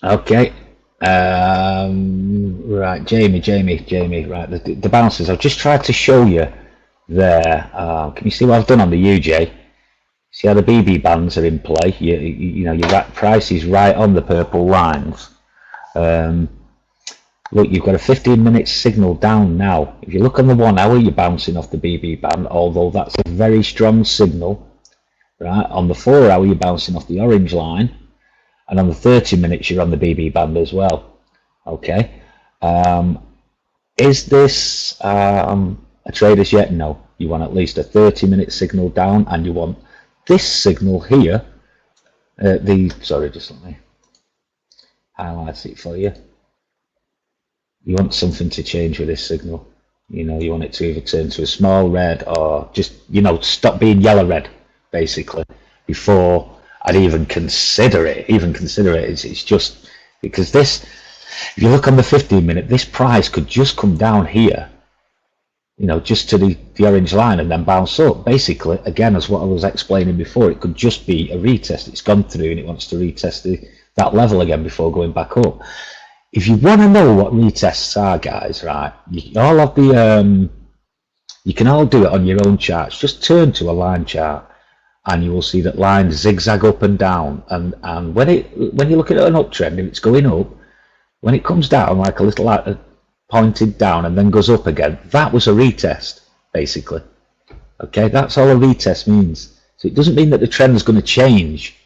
Okay. Right, Jamie. Right, the bounces. I've just tried to show you there. Can you see what I've done on the UJ? See how the BB bands are in play? You know, your price is right on the purple lines. Look, you've got a 15-minute signal down now. If you look on the 1 hour, you're bouncing off the BB band, although that's a very strong signal. Right, on the 4 hour, you're bouncing off the orange line. And on the 30 minutes, you're on the BB band as well. Okay. Is this a trader's yet? No. You want at least a 30-minute signal down, and you want this signal here Sorry, just let me highlight it for you. You want something to change with this signal. You know, you want it to either turn to a small red or just, you know, stop being yellow red, basically, before I'd even consider it. It's just because this, if you look on the 15-minute, this price could just come down here, you know, just to the orange line and then bounce up. Basically, again, as what I was explaining before, it could just be a retest. It's gone through and it wants to retest that level again before going back up. If you want to know what retests are, guys, right, you all have the you can all do it on your own charts. Just turn to a line chart and you will see that lines zigzag up and down, and when you look at an uptrend and it's going up, when it comes down like a little pointed down and then goes up again, that was a retest, basically. Okay, that's all a retest means. So it doesn't mean that the trend is going to change.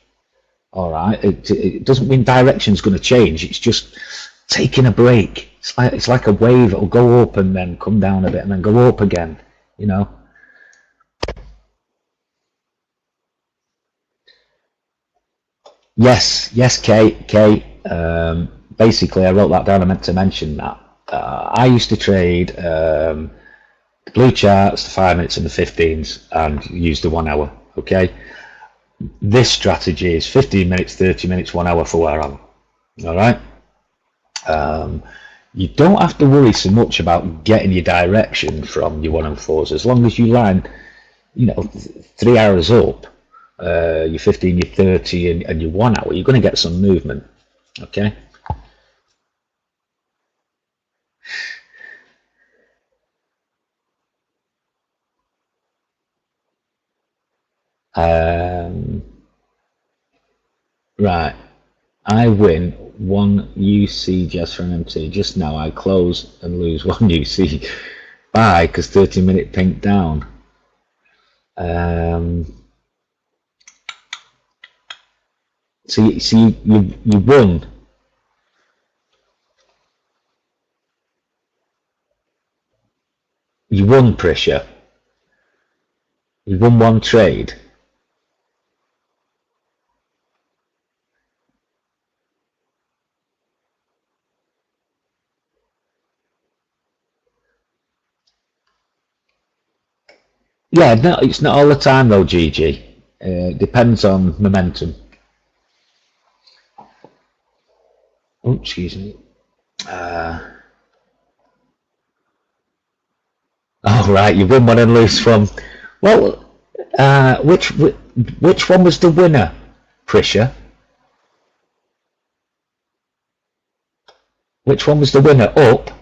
All right, it doesn't mean direction's going to change. It's just taking a break. It's like a wave. It'll go up and then come down a bit and then go up again, you know. Yes, Kate. Basically, I wrote that down. I meant to mention that. I used to trade the blue charts, the 5 minutes and the 15s, and use the 1 hour. Okay. This strategy is 15 minutes, 30 minutes, 1 hour for where I'm. All right. You don't have to worry so much about getting your direction from your 1 and 4s as long as you line, you know, 3 hours up, your 15, your 30, and your 1 hour. You're going to get some movement. Okay. Right. I win 1 UC Jasfran MT. Just now I close and lose 1 UC. Buy because 30-minute pink down. So you won. You won pressure. You won 1 trade. Yeah, no, it's not all the time though, GG. Depends on momentum. Oh, excuse me. Oh, right, you win 1 and lose from. Well, which one was the winner, Prisha? Which one was the winner? Up?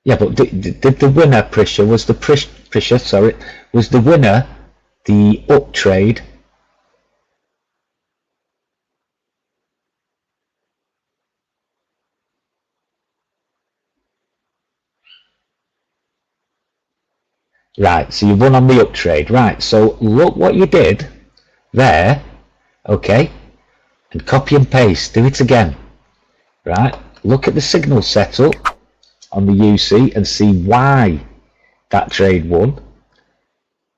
Yeah, but did the winner, Prisha, was the winner the up trade? Right, so you won on the up trade. Right, so look what you did there, okay, and copy and paste, do it again. Right, look at the signal setup on the UC and see why that trade won,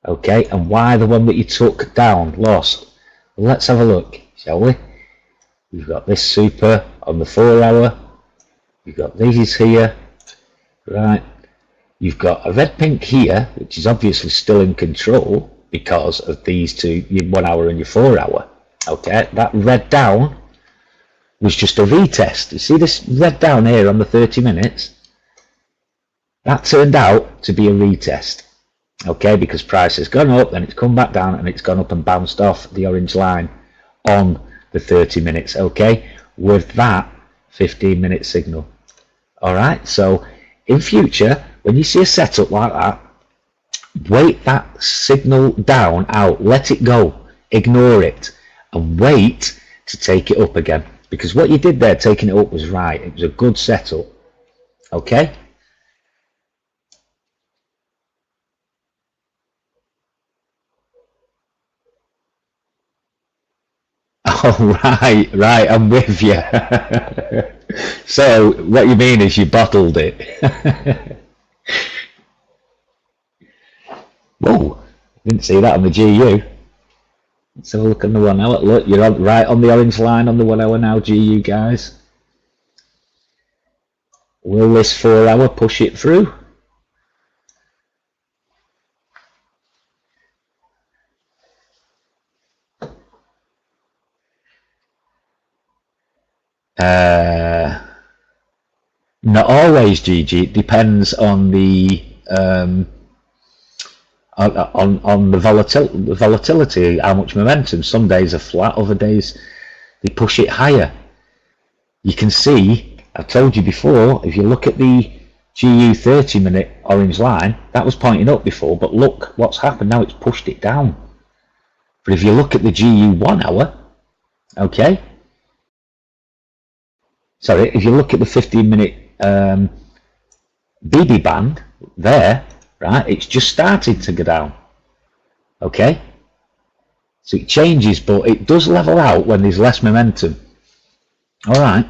okay, and why the one that you took down lost. Let's have a look, shall we? You've got this super on the 4 hour, you've got these here, right, you've got a red pink here, which is obviously still in control because of these two, your 1 hour and your 4 hour, okay, that red down was just a retest. You see this red down here on the 30 minutes? That turned out to be a retest, okay, because price has gone up, then it's come back down, and it's gone up and bounced off the orange line on the 30 minutes, okay, with that 15-minute signal. All right, so in future, when you see a setup like that, wait that signal down out, let it go, ignore it, and wait to take it up again. Because what you did there, taking it up, was right. It was a good setup. Okay? Oh, right, I'm with you. So, what you mean is you bottled it. Whoa, didn't see that on the GU. Let's have a look on the 1 hour. Look, you're right on the orange line on the 1 hour now, GU guys. Will this 4 hour push it through? Not always, GG. It depends on the on the volatility, how much momentum. Some days are flat, other days they push it higher. You can see, I've told you before, if you look at the GU 30-minute orange line, that was pointing up before, but look what's happened now, it's pushed it down. But if you look at the GU 1 hour, okay, sorry, if you look at the 15-minute BB band there, right, it's just started to go down, okay, so it changes, but it does level out when there's less momentum. All right,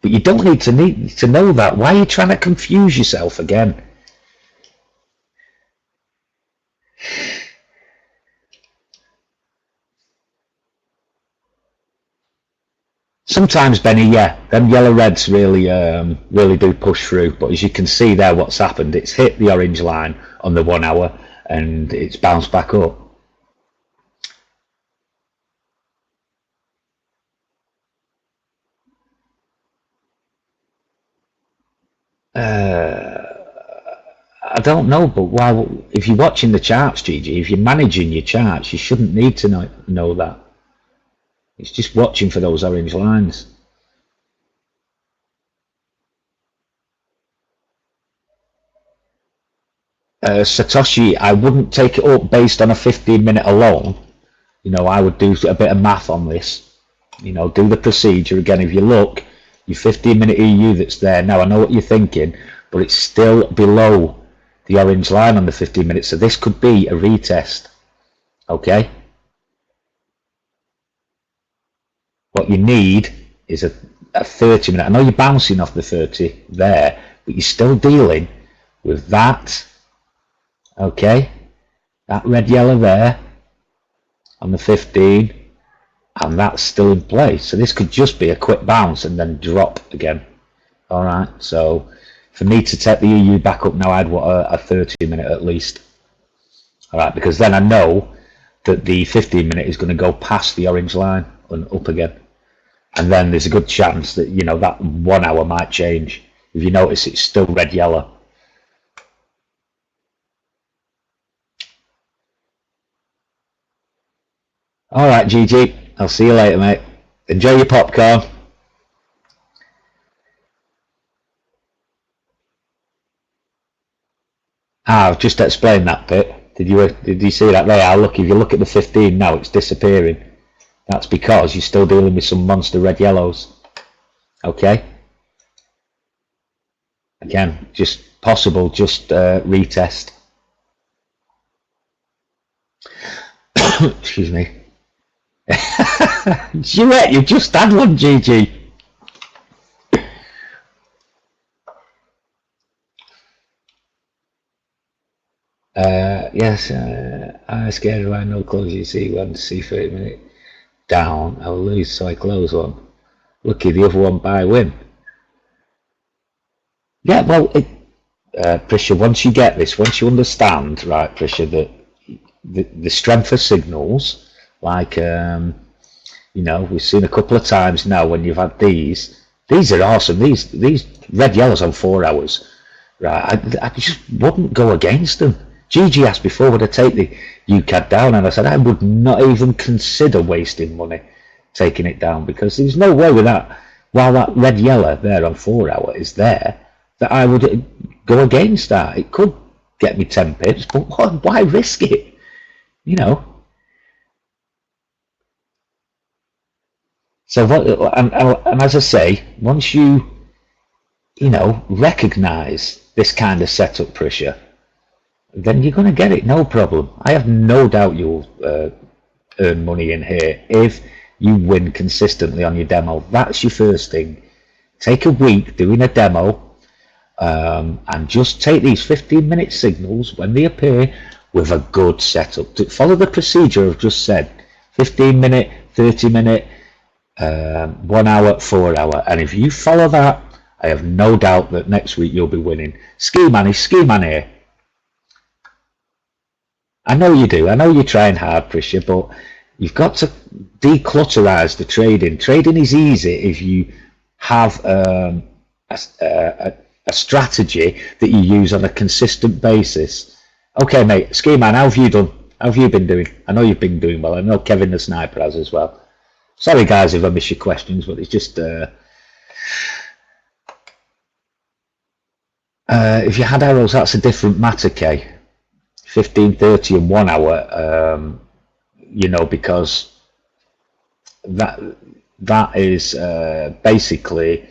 but you don't need to know that. Why are you trying to confuse yourself again? Sometimes, Benny, yeah, them yellow reds really really do push through. But as you can see there, what's happened, it's hit the orange line on the 1 hour and it's bounced back up. I don't know, but why? If you're watching the charts, GG, if you're managing your charts, you shouldn't need to know that. It's just watching for those orange lines. Satoshi, I wouldn't take it up based on a 15-minute alone. You know, I would do a bit of math on this. You know, do the procedure again. If you look, your 15-minute EU that's there now, I know what you're thinking, but it's still below the orange line on the 15 minutes. So this could be a retest. Okay. What you need is a 30-minute. I know you're bouncing off the 30 there, but you're still dealing with that. Okay, that red yellow there on the 15, and that's still in place. So this could just be a quick bounce and then drop again. All right, so for me to take the EU back up now, I'd want a 30-minute at least. All right, because then I know that the 15-minute is going to go past the orange line and up again. And then there's a good chance that, you know, that 1 hour might change. If you notice, it's still red yellow. All right, GG. I'll see you later, mate. Enjoy your popcorn. I've just explained that bit. Did you see that there? Look, if you look at the 15 now, it's disappearing. That's because you're still dealing with some monster red yellows. Okay. Again, just possible, just retest. Excuse me. Duet, you just had one, GG. Yes, I scared of no close. You see one, see 30 minute down. I will lose, so I close one. Lucky the other one by win. Yeah, well, Prisha, once you get this, once you understand, right, Prisha, that the strength of signals, like, you know, we've seen a couple of times now when you've had these are awesome. These red yellows on 4 hours, right? I just wouldn't go against them. Gigi asked before, would I take the UCAD down? And I said, I would not even consider wasting money taking it down, because there's no way with that, while that red yellow there on 4 hour is there, that I would go against that. It could get me 10 pips, but why risk it? You know. So what, and as I say, once you know, recognize this kind of setup pressure, then you're going to get it, no problem. I have no doubt you'll earn money in here if you win consistently on your demo. That's your first thing. Take a week doing a demo, and just take these 15-minute signals when they appear with a good setup. Follow the procedure I've just said. 15-minute, 30-minute, 1 hour, 4 hour. And if you follow that, I have no doubt that next week you'll be winning. Ski man is ski man here. I know you do. I know you're trying hard, Prisha, but you've got to declutterize the trading. Trading is easy if you have a strategy that you use on a consistent basis. Okay, mate, ski man, how have you done? How have you been doing? I know you've been doing well. I know Kevin the Sniper has as well. Sorry, guys, if I miss your questions, but it's just if you had arrows, that's a different matter, Kay. 15, 30 and 1 hour, you know, because that is basically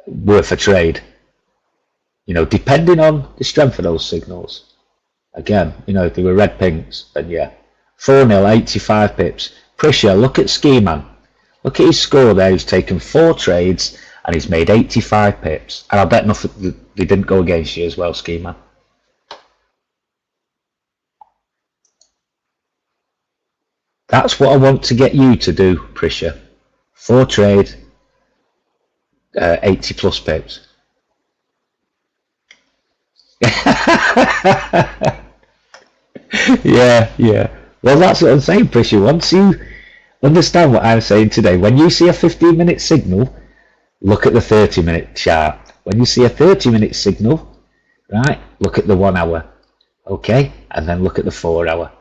worth a trade, you know, depending on the strength of those signals. Again, you know, if they were red pinks, then yeah. 4-0, 85 pips. Prisha, look at Ski Man. Look at his score there. He's taken 4 trades and he's made 85 pips. And I'll bet nothing they didn't go against you as well, Ski Man. That's what I want to get you to do, Prisha. 4 trade, 80 plus pips. Yeah. Well, that's what I'm saying, Prisha. Once you understand what I'm saying today, when you see a 15-minute signal, look at the 30-minute chart. When you see a 30-minute signal, right, look at the 1 hour. Okay? And then look at the 4 hour.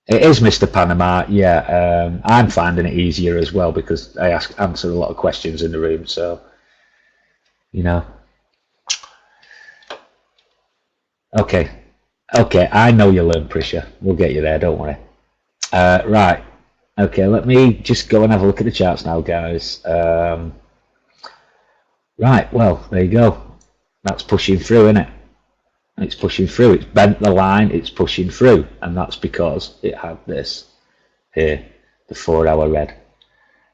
It is Mr. Panama. Yeah, I'm finding it easier as well because I answer a lot of questions in the room. So, you know. Okay, I know you learn, Prisha. We'll get you there, don't worry. Right, okay, let me just go and have a look at the charts now, guys. Right, well, there you go. That's pushing through, isn't it? It's pushing through. It's bent the line. It's pushing through, and that's because it had this here, the 4 hour red.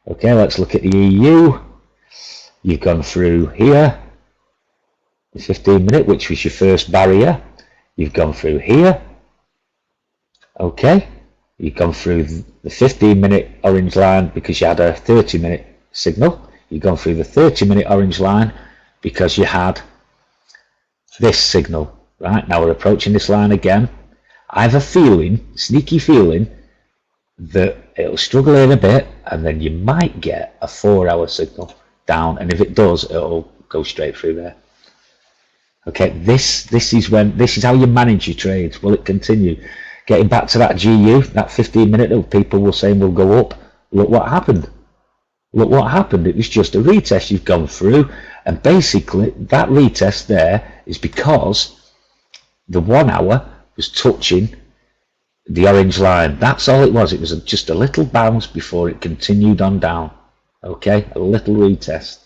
Okay, let's look at the EU. You've gone through here, the 15-minute, which was your first barrier. You've gone through here. Okay, you've gone through the 15-minute orange line because you had a 30-minute signal. You've gone through the 30-minute orange line because you had this signal. Right, now we're approaching this line again. I have a feeling, sneaky feeling, that it'll struggle in a bit and then you might get a 4 hour signal down, and if it does, it'll go straight through there. Okay, this is how you manage your trades. Will it continue? Getting back to that GU, that 15-minute, people were saying will go up. Look what happened. Look what happened. It was just a retest you've gone through, and basically that retest there is because the 1 hour was touching the orange line. That's all it was. It was just a little bounce before it continued on down. Okay, a little retest.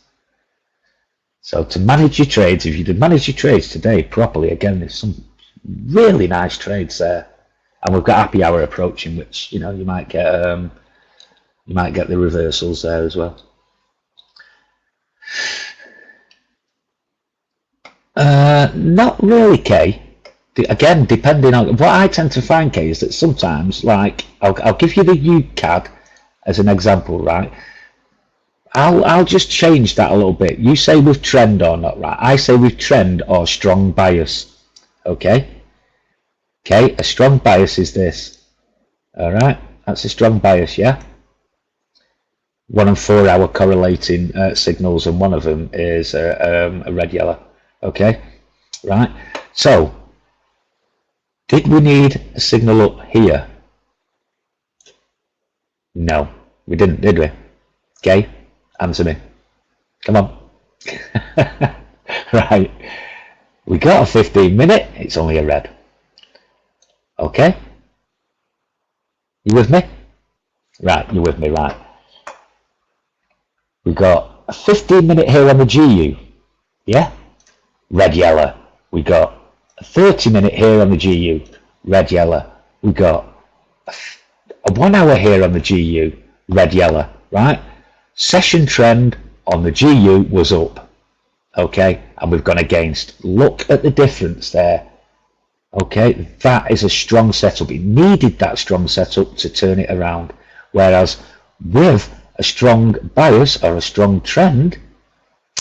So to manage your trades, if you did manage your trades today properly, again, there's some really nice trades there, and we've got happy hour approaching, which, you know, you might get the reversals there as well. Not really, Kay. Again, depending on what I tend to find, Kay, is that sometimes, like, I'll give you the UCAD as an example, right? I'll just change that a little bit. You say with trend or not, right? I say with trend or strong bias. Okay? Okay, a strong bias is this. Alright, that's a strong bias, yeah? 1 and 4 hour correlating signals, and one of them is a red yellow. Okay? Right? So, did we need a signal up here? No, we didn't, did we? Okay? Answer me. Come on. Right. We got a 15-minute. It's only a red. Okay? You with me? Right, you're with me, right. We got a 15-minute here on the GU. Yeah? Red, yellow. We got a 30-minute here on the GU. Red, yellow. We got A 1 hour here on the GU, red, yellow, right? Session trend on the GU was up, okay? And we've gone against. Look at the difference there, okay? That is a strong setup. It needed that strong setup to turn it around. Whereas with a strong bias or a strong trend,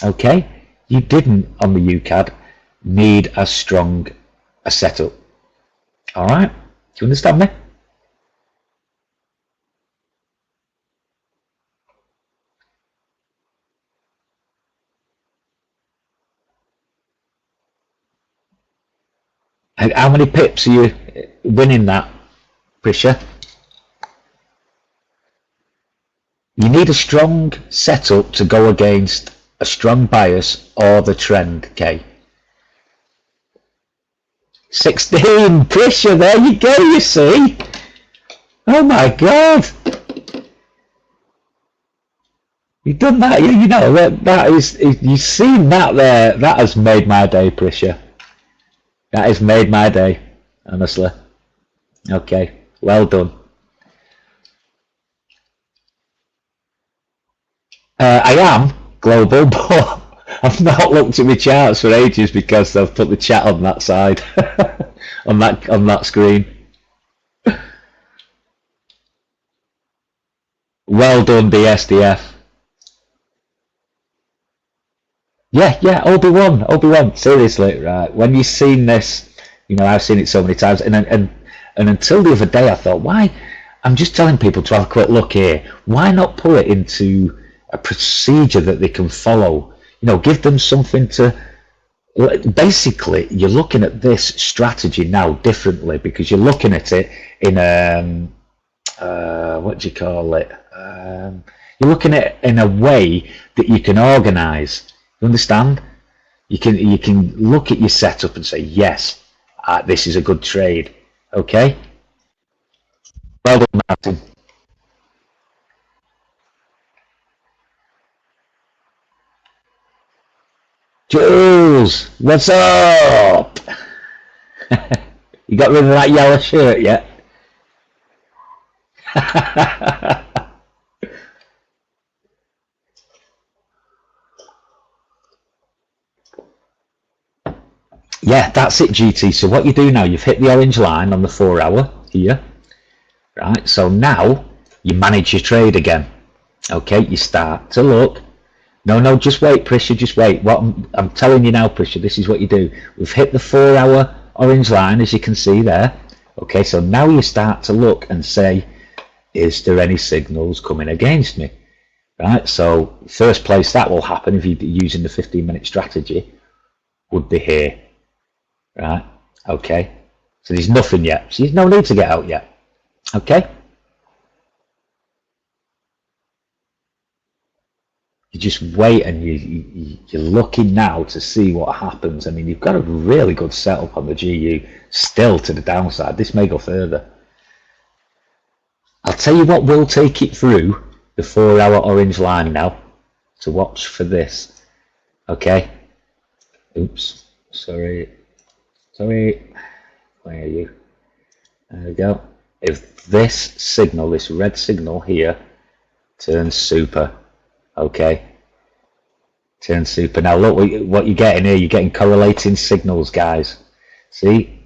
okay, you didn't on the UCAD need as strong a setup. All right, do you understand me? How many pips are you winning that, Prisha? You need a strong setup to go against a strong bias or the trend, okay? 16, Prisha, there you go, you see? Oh my God. You've done that, you know, that is, you've seen that there, that has made my day, Prisha. That has made my day, honestly. Okay, well done. I am global, but I've not looked at my charts for ages because I've put the chat on that side, on that screen. Well done, BSDF. Yeah, Obi-Wan, seriously, right? When you've seen this, you know, I've seen it so many times, and until the other day I thought, why, I'm just telling people to have a quick look here, why not put it into a procedure that they can follow? You know, give them something to, basically, you're looking at this strategy now differently because you're looking at it in what do you call it? You're looking at it in a way that you can organise. You understand? You can look at your setup and say, yes, this is a good trade. Okay? Well done, Martin. Jules, what's up? You got rid of that yellow shirt yet? Yeah, that's it, GT. So what you do now, you've hit the orange line on the 4 hour here, right? So now you manage your trade again. Okay, you start to look. No, just wait, Prisha, just wait. What I'm telling you now, Prisha, this is what you do. We've hit the 4 hour orange line, as you can see there. Okay, so now you start to look and say, is there any signals coming against me? Right, so first place that will happen if you're using the 15-minute strategy would be here. Right, okay, so there's nothing yet, so there's no need to get out yet. Okay, you just wait and you're looking now to see what happens. I mean, you've got a really good setup on the GU still to the downside. This may go further. I'll tell you what will take it through the 4 hour orange line now. To watch for this. Okay, oops, sorry, where are you? There we go. If this signal, this red signal here, turns super, okay, turns super. Now look what you're getting here, you're getting correlating signals, guys. See,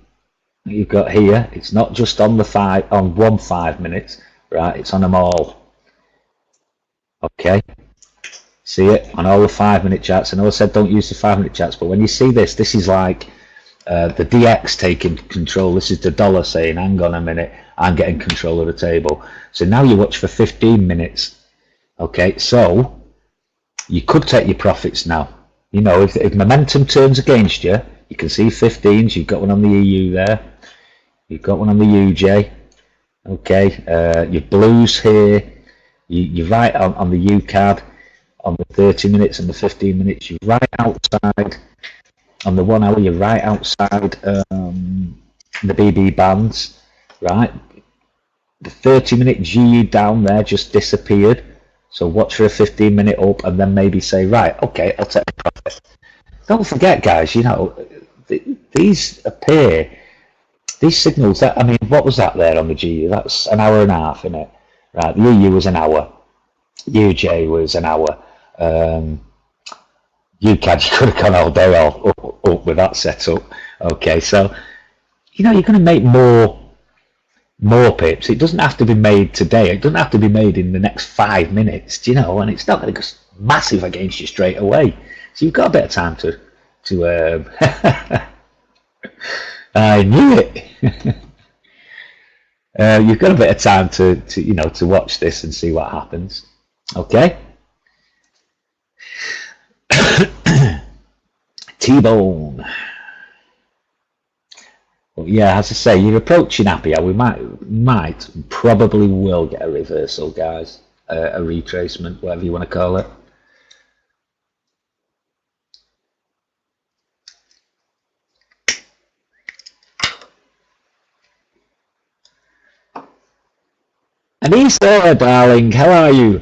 you've got here, it's not just on the 1 5 minutes, right, it's on them all. Okay, see it on all the 5 minute charts. I know I said don't use the 5 minute charts, but when you see this, this is like the DX taking control. This is the dollar saying, hang on a minute, I'm getting control of the table. So now you watch for 15 minutes. Okay, so you could take your profits now. You know, if momentum turns against you, you can see 15s. You've got one on the EU there. You've got one on the UJ. Okay, your blues here. You're right on the UCAD, on the 30 minutes and the 15 minutes. You're right outside. On the 1 hour, you're right outside the BB bands, right? The 30-minute GU down there just disappeared. So watch for a 15-minute up and then maybe say, right, okay, I'll take the profit. Don't forget, guys, you know, these appear These signals, that, I mean, what was that there on the GU? That's an hour and a half, isn't it? Right, the EU was an hour. UJ was an hour. UCAD, you could have gone all day all up with that setup. Okay, so, you know, you're going to make more pips. It doesn't have to be made today. It doesn't have to be made in the next 5 minutes, you know, and it's not going to go massive against you straight away. So you've got a bit of time to I knew it. You've got a bit of time to you know, to watch this and see what happens. Okay. T-bone. Well, yeah, as I say, you're approaching happy hour. We probably will get a reversal, guys. A retracement, whatever you want to call it. Anissa, darling, how are you?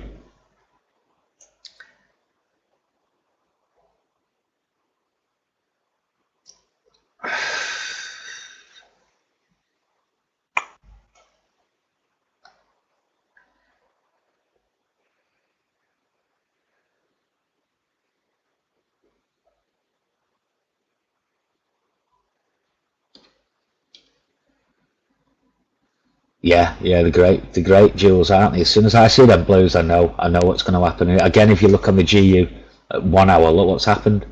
Yeah, the great jewels, aren't they? As soon as I see them blues, I know what's going to happen. Again, if you look on the GU at 1 hour, look what's happened. Do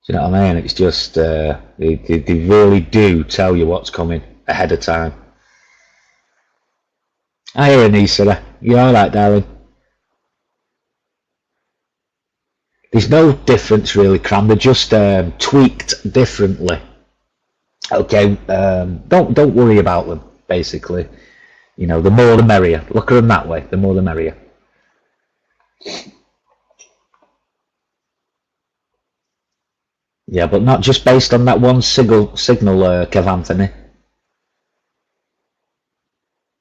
you know what I mean? It's just they really do tell you what's coming ahead of time. I hear Anissa. You all right, darling? There's no difference really, Cram. They're just tweaked differently. Okay, don't worry about them. Basically, you know, the more the merrier. Look at them that way. The more the merrier. Yeah, but not just based on that one signal, Kev Anthony.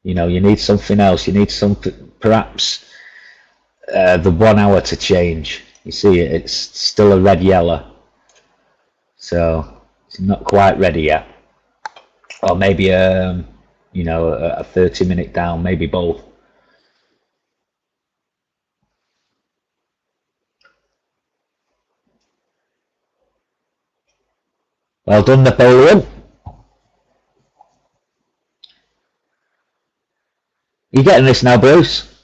You know, you need something else. You need something, perhaps the 1 hour to change. You see, it's still a red yellow, so it's not quite ready yet. Or maybe you know, a 30-minute down, maybe both. Well done, Napoleon. You getting this now, Bruce?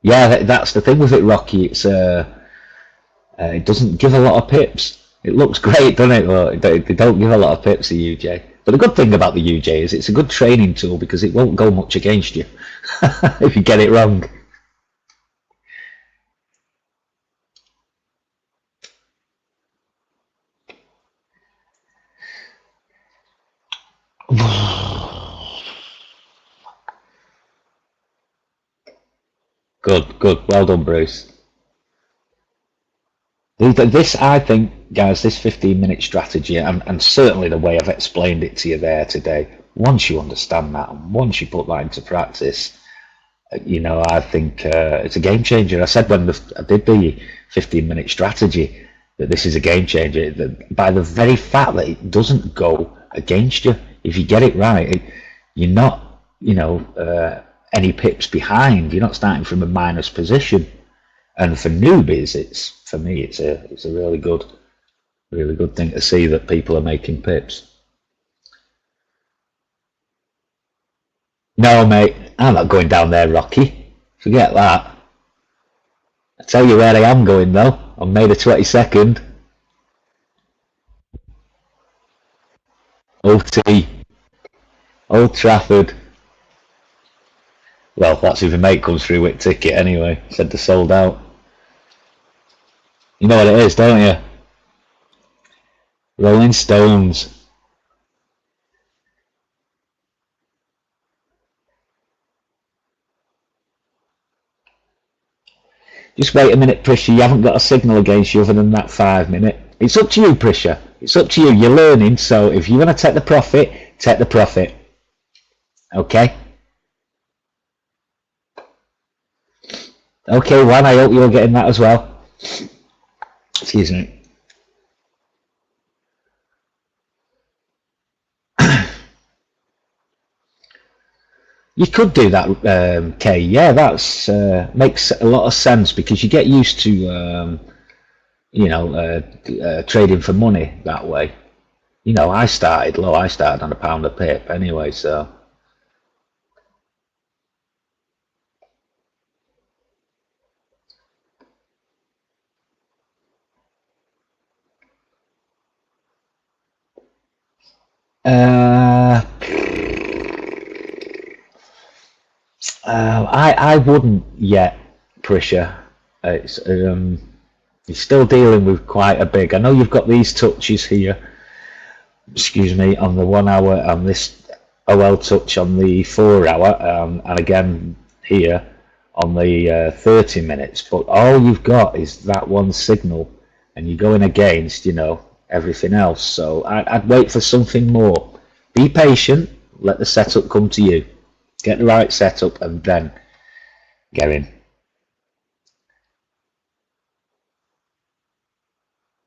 Yeah, that's the thing with it, Rocky. It's it doesn't give a lot of pips. It looks great, doesn't it? But they don't give a lot of pips, the UJ. But the good thing about the UJ is it's a good training tool because it won't go much against you if you get it wrong. Good. Well done, Bruce. This, I think, guys, this 15-minute strategy, and certainly the way I've explained it to you there today, once you understand that and once you put that into practice, you know, I think it's a game changer. I said when I did the 15-minute strategy that this is a game changer by the very fact that it doesn't go against you. If you get it right, you're not, you know, any pips behind. You're not starting from a minus position. And for newbies, for me, it's a really good thing to see that people are making pips. No, mate, I'm not going down there, Rocky. Forget that. I tell you where I am going though. On May the 22nd. OT. Old Trafford. Well, that's if your mate comes through with a ticket anyway. Said they're sold out. You know what it is, don't you? Rolling Stones. Just wait a minute, Prisha. You haven't got a signal against you other than that 5 minute. It's up to you, Prisha. It's up to you. You're learning, so if you want to take the profit, take the profit. Okay? Okay, Juan, I hope you're getting that as well. Excuse me. You could do that, Kay. Yeah, that's makes a lot of sense because you get used to trading for money that way. I started low. I started on £1 a pip anyway, so. Uh, I wouldn't yet, Prisha. It's you're still dealing with quite a big. I know you've got these touches here. Excuse me, on the 1 hour and this OL touch on the 4 hour, and again here on the 30 minutes. But all you've got is that one signal, and you're going against, everything else. So I'd wait for something more. Be patient. Let the setup come to you. Get the right setup, and then get in.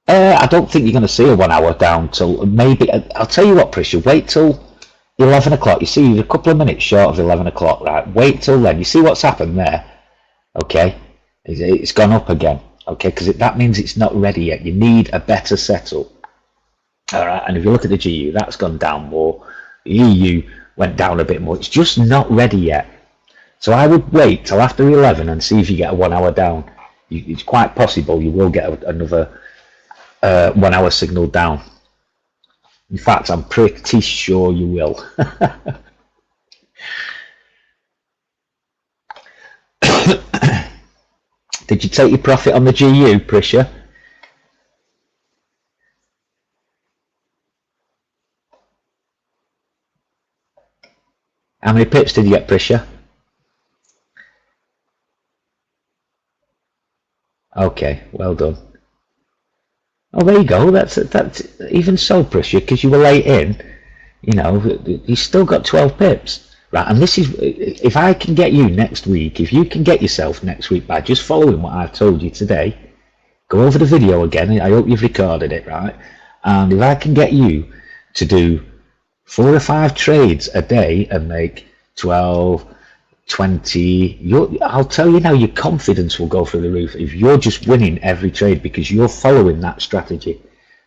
I don't think you're going to see a 1 hour down till maybe. I'll tell you what, Prisha. Wait till 11 o'clock. You see, you're a couple of minutes short of 11 o'clock, right? Wait till then. You see what's happened there? Okay, it's gone up again. Okay, because that means it's not ready yet. You need a better setup. All right, and if you look at the GU, that's gone down more. The EU went down a bit more. It's just not ready yet. So I would wait till after 11 and see if you get a 1 hour down. It's quite possible you will get another 1 hour signal down. In fact, I'm pretty sure you will. Did you take your profit on the GU, Prisha? How many pips did you get, Prisha? Okay, well done. Oh, there you go. That's even so, Prisha, because you were late in. You still got 12 pips, right? And this is if I can get you next week. If you can get yourself next week by just following what I've told you today, go over the video again. I hope you've recorded it, right? And if I can get you to do 4 or 5 trades a day and make 12, 20, I'll tell you now, your confidence will go through the roof if you're just winning every trade because you're following that strategy.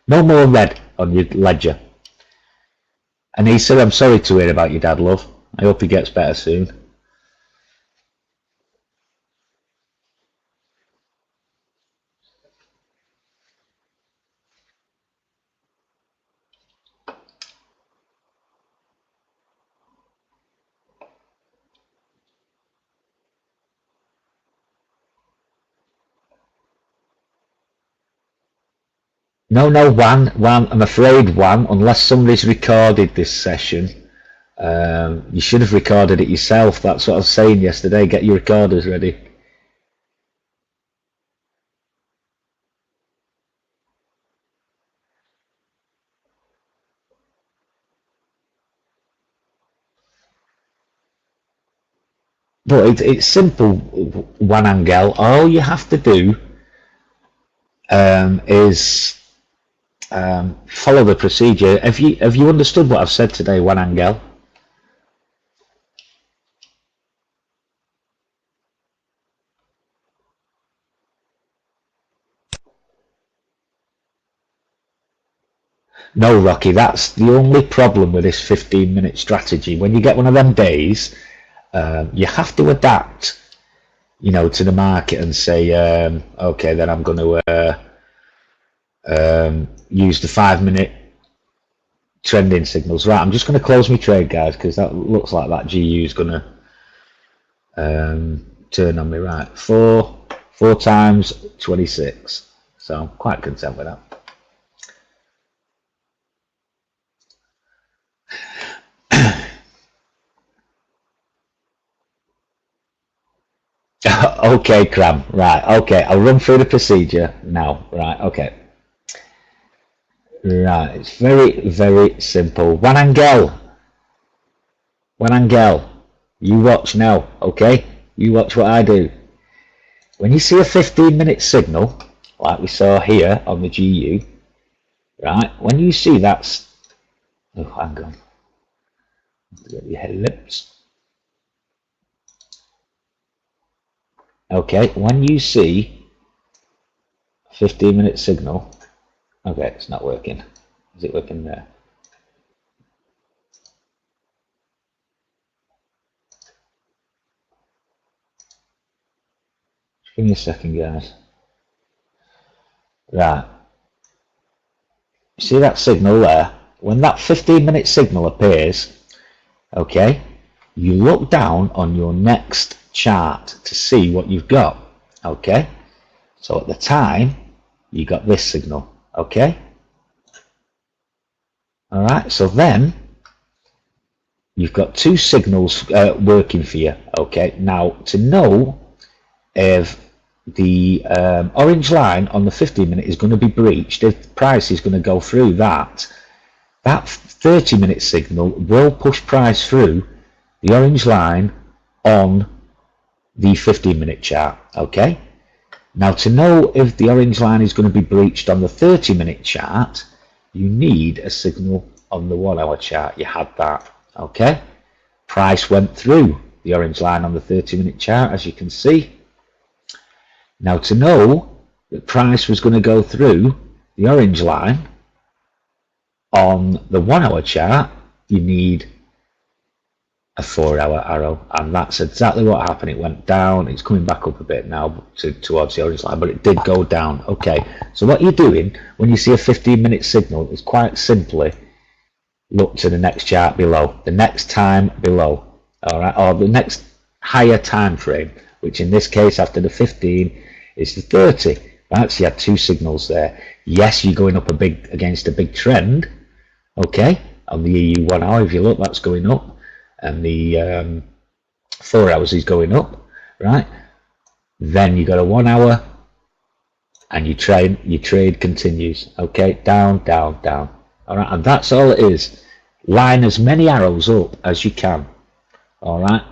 No more red on your ledger. And he said, I'm sorry to hear about your dad, love. I hope he gets better soon. No, Juan, I'm afraid, Juan, unless somebody's recorded this session, you should have recorded it yourself. That's what I was saying yesterday. Get your recorders ready. But it's simple, Juan Angel. All you have to do is follow the procedure. Have you understood what I've said today, Juan Angel? No, Rocky, that's the only problem with this 15-minute strategy. When you get one of them days, you have to adapt, to the market and say, okay, then I'm going to use the 5-minute trending signals. Right, I'm just going to close my trade, guys, because that looks like that GU is going to turn on me. Right, 4 times 26. So I'm quite content with that. Okay, Cram. Right, okay, I'll run through the procedure now. Right, okay. Right, it's very, very simple. Juan Angel, you watch now, okay? You watch what I do. When you see a 15-minute signal, like we saw here on the GU, right, when you see that's, oh, hang on, get your head lips. Okay, when you see 15-minute signal, okay, it's not working. Is it working there? Give me a second, guys. Right. See that signal there? When that 15-minute signal appears, okay, you look down on your next chart to see what you've got. Okay, so at the time, you got this signal. Okay, all right, so then you've got two signals working for you. Okay, now to know if the orange line on the 15-minute is going to be breached, if the price is going to go through that 30-minute signal will push price through the orange line on the 15-minute chart. Okay, now to know if the orange line is going to be breached on the 30-minute chart, you need a signal on the 1 hour chart. You had that. Okay, price went through the orange line on the 30-minute chart, as you can see. Now to know that price was going to go through the orange line on the 1 hour chart, you need a 4 hour arrow, and that's exactly what happened. It went down. It's coming back up a bit now towards the orange line, but it did go down. Okay, so what you're doing when you see a 15-minute signal is quite simply look to the next chart below, the next time below, all right, or the next higher time frame, which in this case after the 15 is the 30. Right, so you had two signals there. Yes, you're going up against a big trend. Okay, on the EU 1 hour, if you look, that's going up, and the 4 hours is going up, right? Then you got a 1 hour, and your trade continues. Okay, down, down, down. All right, and that's all it is. Line as many arrows up as you can. All right,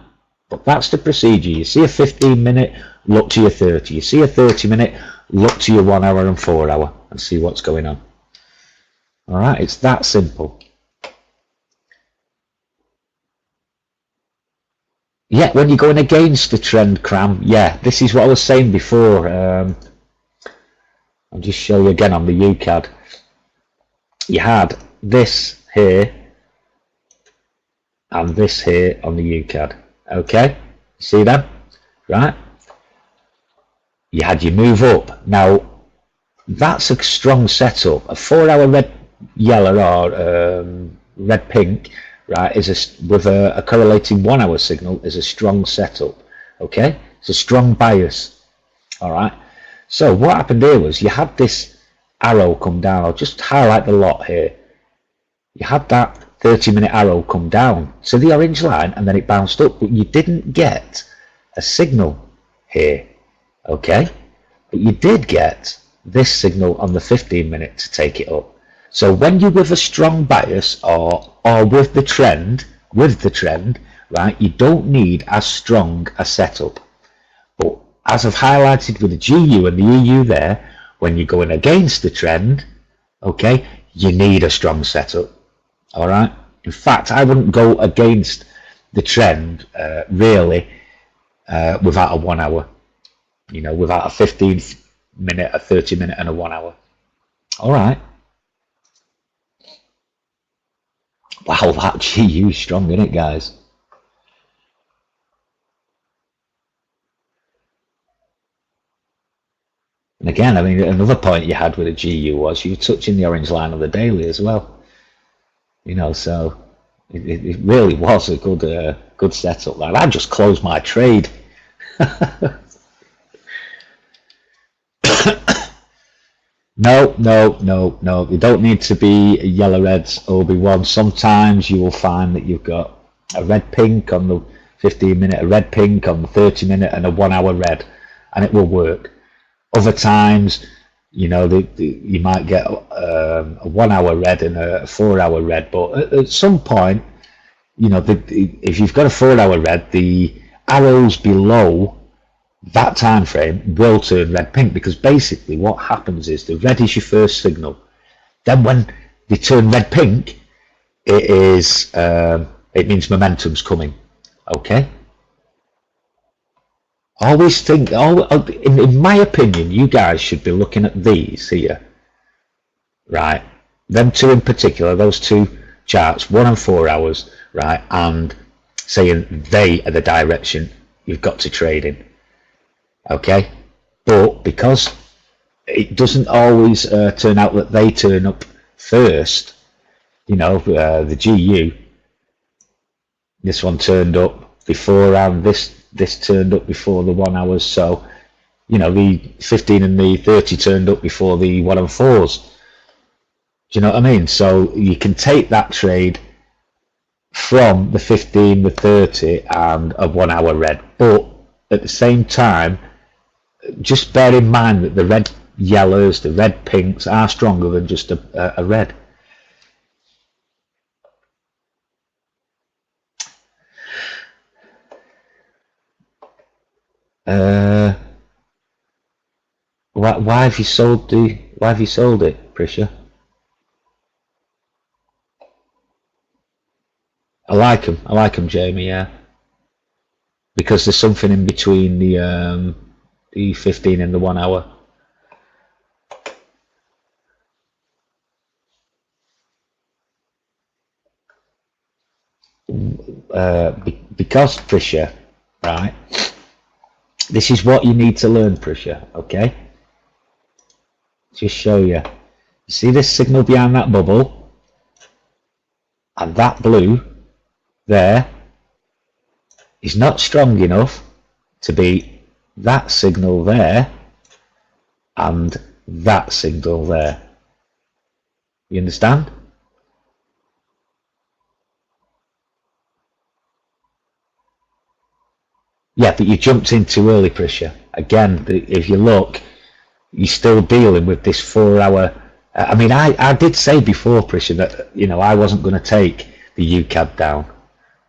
but that's the procedure. You see a 15-minute, look to your 30. You see a 30-minute, look to your 1 hour and 4 hour, and see what's going on. All right, it's that simple. Yeah, when you're going against the trend, Cram, yeah, this is what I was saying before. I'll just show you again on the UCAD. You had this here and this here on the UCAD. Okay, see them? Right? You had your move up. Now, that's a strong setup. A 4 hour red yellow or red pink, right, is with a correlating 1 hour signal is a strong setup. Okay, it's a strong bias. All right, so what happened here was you had this arrow come down. I'll just highlight the lot here. You had that 30-minute arrow come down to the orange line and then it bounced up, but you didn't get a signal here. Okay, but you did get this signal on the 15-minute to take it up. So when you're with a strong bias or with the trend, right, you don't need as strong a setup. But as I've highlighted with the GU and the EU there, when you're going against the trend, okay, you need a strong setup. All right. In fact, I wouldn't go against the trend really without a 1 hour. You know, without a 15-minute, a 30-minute, and a 1 hour. All right. Wow, that GU is strong, isn't it, guys? And again, I mean, another point you had with the GU was you were touching the orange line of the daily as well. You know, so it really was a good setup. Like, I just closed my trade. No. You don't need to be yellow reds OB1. Sometimes you will find that you've got a red pink on the 15-minute, a red pink on the 30-minute, and a 1 hour red, and it will work. Other times, you know, you might get a 1 hour red and a 4 hour red, but at some point, you know, if you've got a 4 hour red, the arrows below that time frame will turn red pink, because basically what happens is the red is your first signal. Then when they turn red pink, it means momentum's coming. Okay. Always think, in my opinion, you guys should be looking at these here, right? Them two in particular, those two charts, 1 and 4 hours, right? And saying they are the direction you've got to trade in, okay? But because it doesn't always turn out that they turn up first, you know, the GU, this one turned up before, and this turned up before the 1 hours, so you know the 15 and the 30 turned up before the 1 and 4s. Do you know what I mean? So you can take that trade from the 15, the 30 and a 1 hour red, but at the same time just bear in mind that the red yellows, the red pinks are stronger than just a red. Why have you sold it, Prisha? I like them, Jamie. Yeah, because there's something in between the 15 and the 1 hour. Because Prisha, right? This is what you need to learn, Prisha. Okay. Just show you. You see this signal behind that bubble, and that blue there is not strong enough to beat that signal there and that signal there. You understand? Yeah, but you jumped in too early, Prisha. Again, if you look, you're still dealing with this 4 hour. I mean, I did say before, Prisha, that you know I wasn't going to take the UCAD down.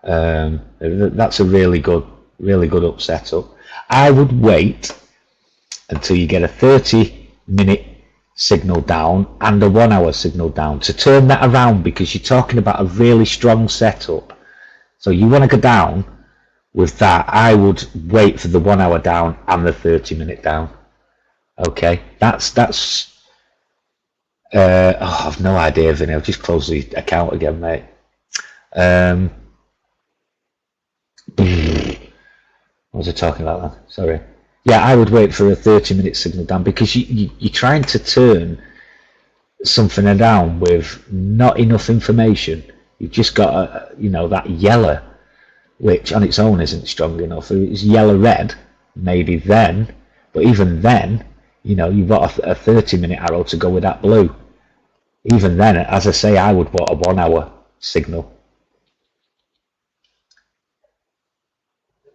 That's a really good up setup. I would wait until you get a 30-minute signal down and a 1 hour signal down to turn that around, because you're talking about a really strong setup. So you want to go down with that. I would wait for the 1 hour down and the 30-minute down. Okay, that's. I've no idea, Vinny. I've just closed the account again, mate. What was I talking about then? Sorry. Yeah, I would wait for a 30-minute signal down, because you're trying to turn something down with not enough information. You've just got you know, that yellow, which on its own isn't strong enough. If it's yellow red, maybe then, but even then, you know, you've got a 30-minute arrow to go with that blue. Even then, as I say, I would want a 1 hour signal.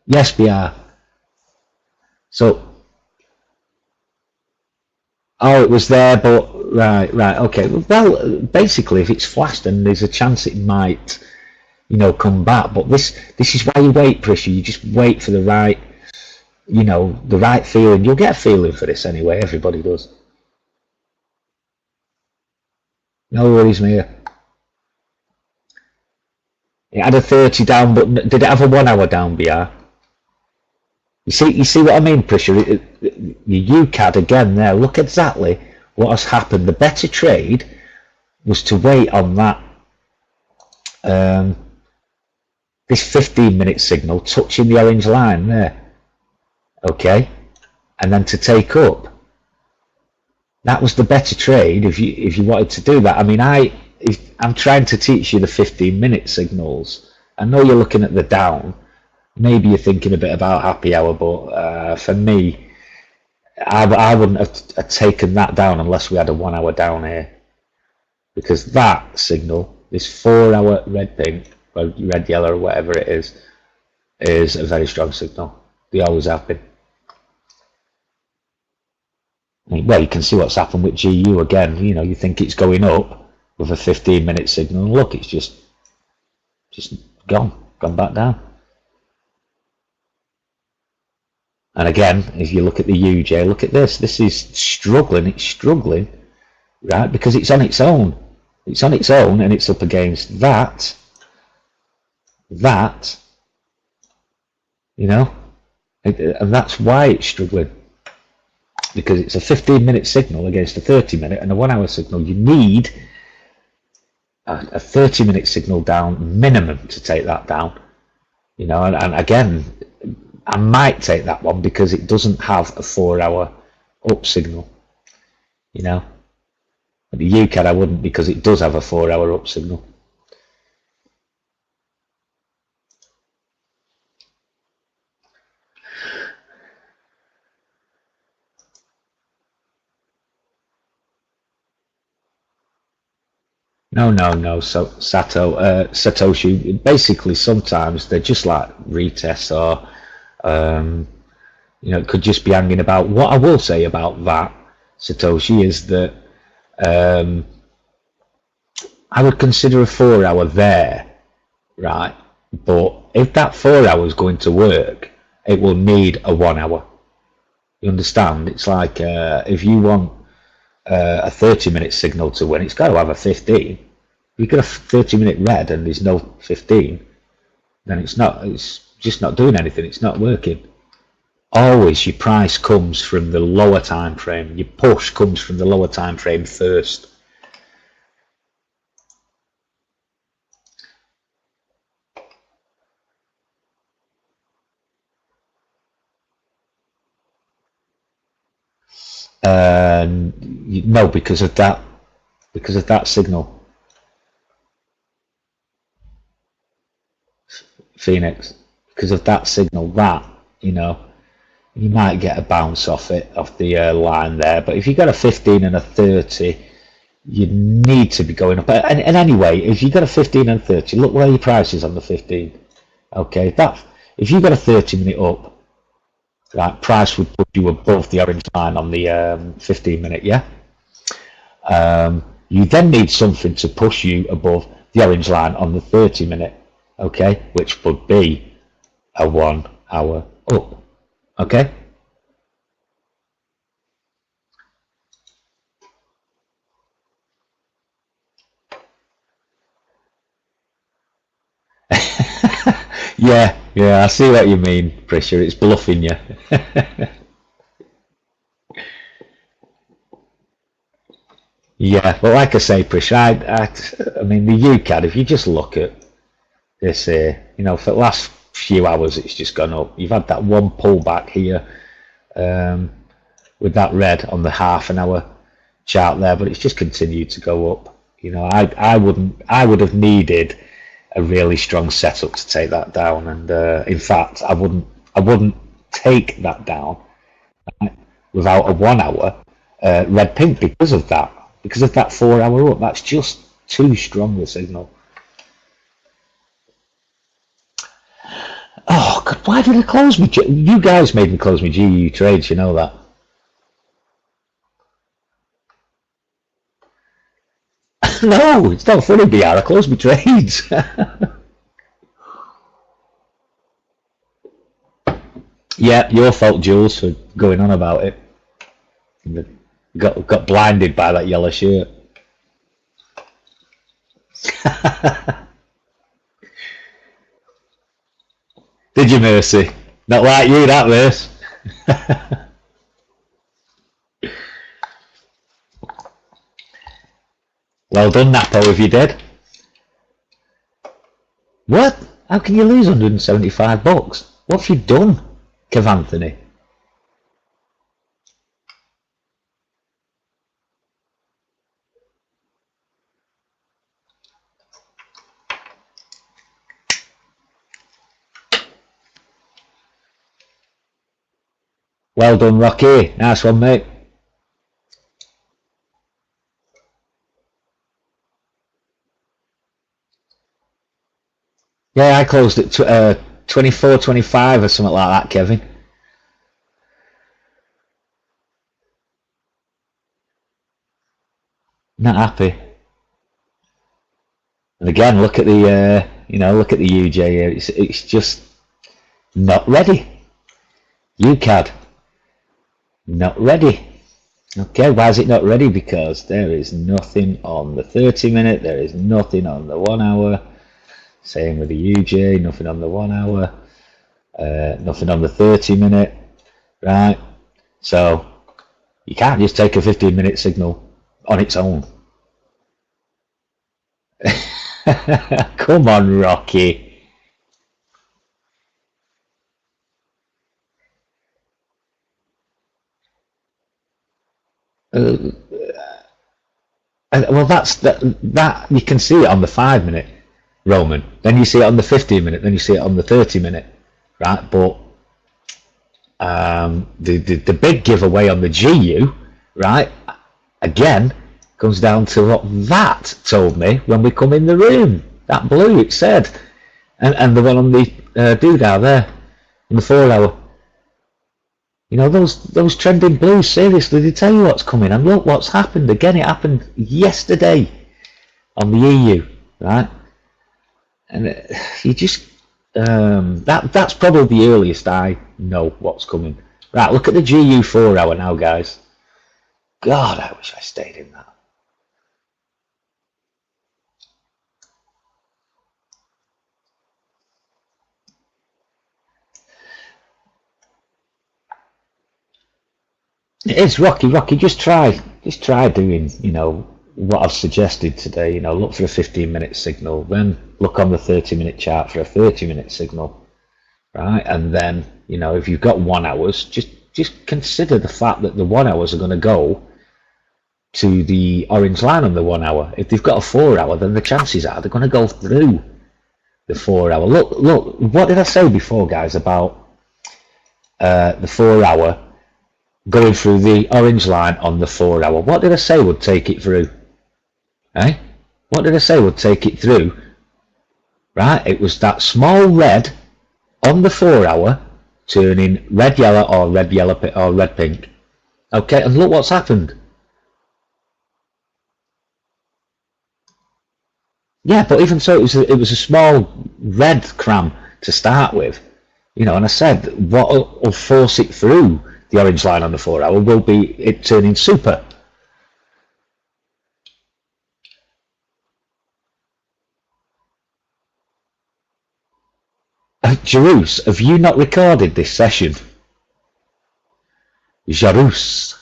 Yes, BR. So, oh, it was there, but right, okay. Well, basically, if it's flashed, then there's a chance it might, you know, come back. But this is why you wait, Prisha. You just wait for the right, you know, the right feeling. You'll get a feeling for this anyway. Everybody does. No worries, Mia. It had a 30 down, but did it have a 1 hour down, BR? You see what I mean, Prisha? Your UCAD again there. Look exactly what has happened. The better trade was to wait on that this 15-minute signal touching the orange line there. Okay, and then to take up. That was the better trade if you wanted to do that. I mean, I'm trying to teach you the 15-minute signals. I know you're looking at the down. Maybe you're thinking a bit about happy hour, but for me, I wouldn't have taken that down unless we had a 1 hour down here, because that signal, this 4 hour red pink, or red yellow, or whatever it is a very strong signal. They always have been. Well, you can see what's happened with GU again. You know, you think it's going up with a 15-minute signal, and look, it's just gone back down. And again, if you look at the UJ, look at this. This is struggling. It's struggling, right? Because it's on its own. It's on its own, and it's up against that. You know. And that's why it's struggling, because it's a 15-minute signal against a 30-minute and a 1 hour signal. You need a 30-minute signal down minimum to take that down, you know. And again, I might take that one because it doesn't have a 4 hour up signal, you know. But the UCAD I wouldn't, because it does have a 4 hour up signal. No. So Satoshi. Basically, sometimes they're just like retests, or you know, it could just be hanging about. What I will say about that Satoshi is that I would consider a 4 hour there, right? But if that 4 hour is going to work, it will need a 1 hour. You understand? It's like if you want a 30-minute signal to win, it's got to have a 15. If you've got a 30-minute red and there's no 15, then it's just not doing anything. It's not working. Always your price comes from the lower time frame. Your push comes from the lower time frame first. No, because of that signal, Phoenix. Because of that signal, that, you know, you might get a bounce off the line there. But if you've got a 15 and a 30, you need to be going up. And anyway, if you've got a 15 and 30, look where your price is on the 15. Okay, if you've got a 30-minute up, right, price would put you above the orange line on the 15-minute, yeah? You then need something to push you above the orange line on the 30-minute, okay, which would be a 1 hour up, okay? Yeah, I see what you mean, Prisha. It's bluffing you. Yeah, but like I say, Prisha, I mean, the UCAD, if you just look at this here, you know, for the last few hours, it's just gone up. You've had that one pullback here with that red on the half an hour chart there, but it's just continued to go up. You know, I would have needed a really strong setup to take that down, and in fact, I wouldn't take that down without a 1 hour red pink because of that 4 hour up. That's just too strong a signal. Oh God, why did I close me? You guys made me close my GU trades, you know that. No, it's not funny, BR. I closed my trades. Yeah, your fault, Jules, for going on about it. Got blinded by that yellow shirt. Did you, Mercy? Not like you, that, Merce. Well done, Napo, if you did. What? How can you lose 175 bucks? What have you done, Kev Anthony? Well done, Rocky. Nice one, mate. Yeah, I closed at 24.25 or something like that, Kevin. Not happy. And again, look at the look at the UJ here. It's just not ready. UCAD, not ready. Okay, why is it not ready? Because there is nothing on the 30-minute. There is nothing on the 1 hour. Same with the UJ, nothing on the 1 hour. nothing on the 30-minute, right? So you can't just take a 15-minute signal on its own. Come on, Rocky. Well, that you can see it on the 5-minute, Roman. Then you see it on the 15-minute. Then you see it on the 30-minute, right? But the big giveaway on the GU, right? Again, comes down to what that told me when we come in the room. That blue, it said, and the one on the doodah there, in the 4-hour. You know, those trending blues, seriously, they tell you what's coming. And look what's happened. Again, it happened yesterday on the EU, right? And you just, that's probably the earliest I know what's coming. Right, look at the GU 4-hour now, guys. God, I wish I stayed in that. It is, Rocky, just try doing, what I've suggested today. Look for a 15-minute signal, then look on the 30-minute chart for a 30-minute signal, right? And then, if you've got 1 hours, just consider the fact that the 1 hours are going to go to the orange line on the 1 hour. If they've got a 4-hour, then the chances are they're going to go through the 4-hour. Look, what did I say before, guys, about the 4-hour going through the orange line on the 4-hour? What did I say would take it through? Eh? What did I say would take it through? Right, it was that small red on the 4-hour turning red yellow or red yellow or red pink. Okay, and look what's happened. Yeah, but even so, it was a small red cram to start with, and I said what will force it through the orange line on the 4-hour will be it turning super. Jarus, have you not recorded this session? Jarus.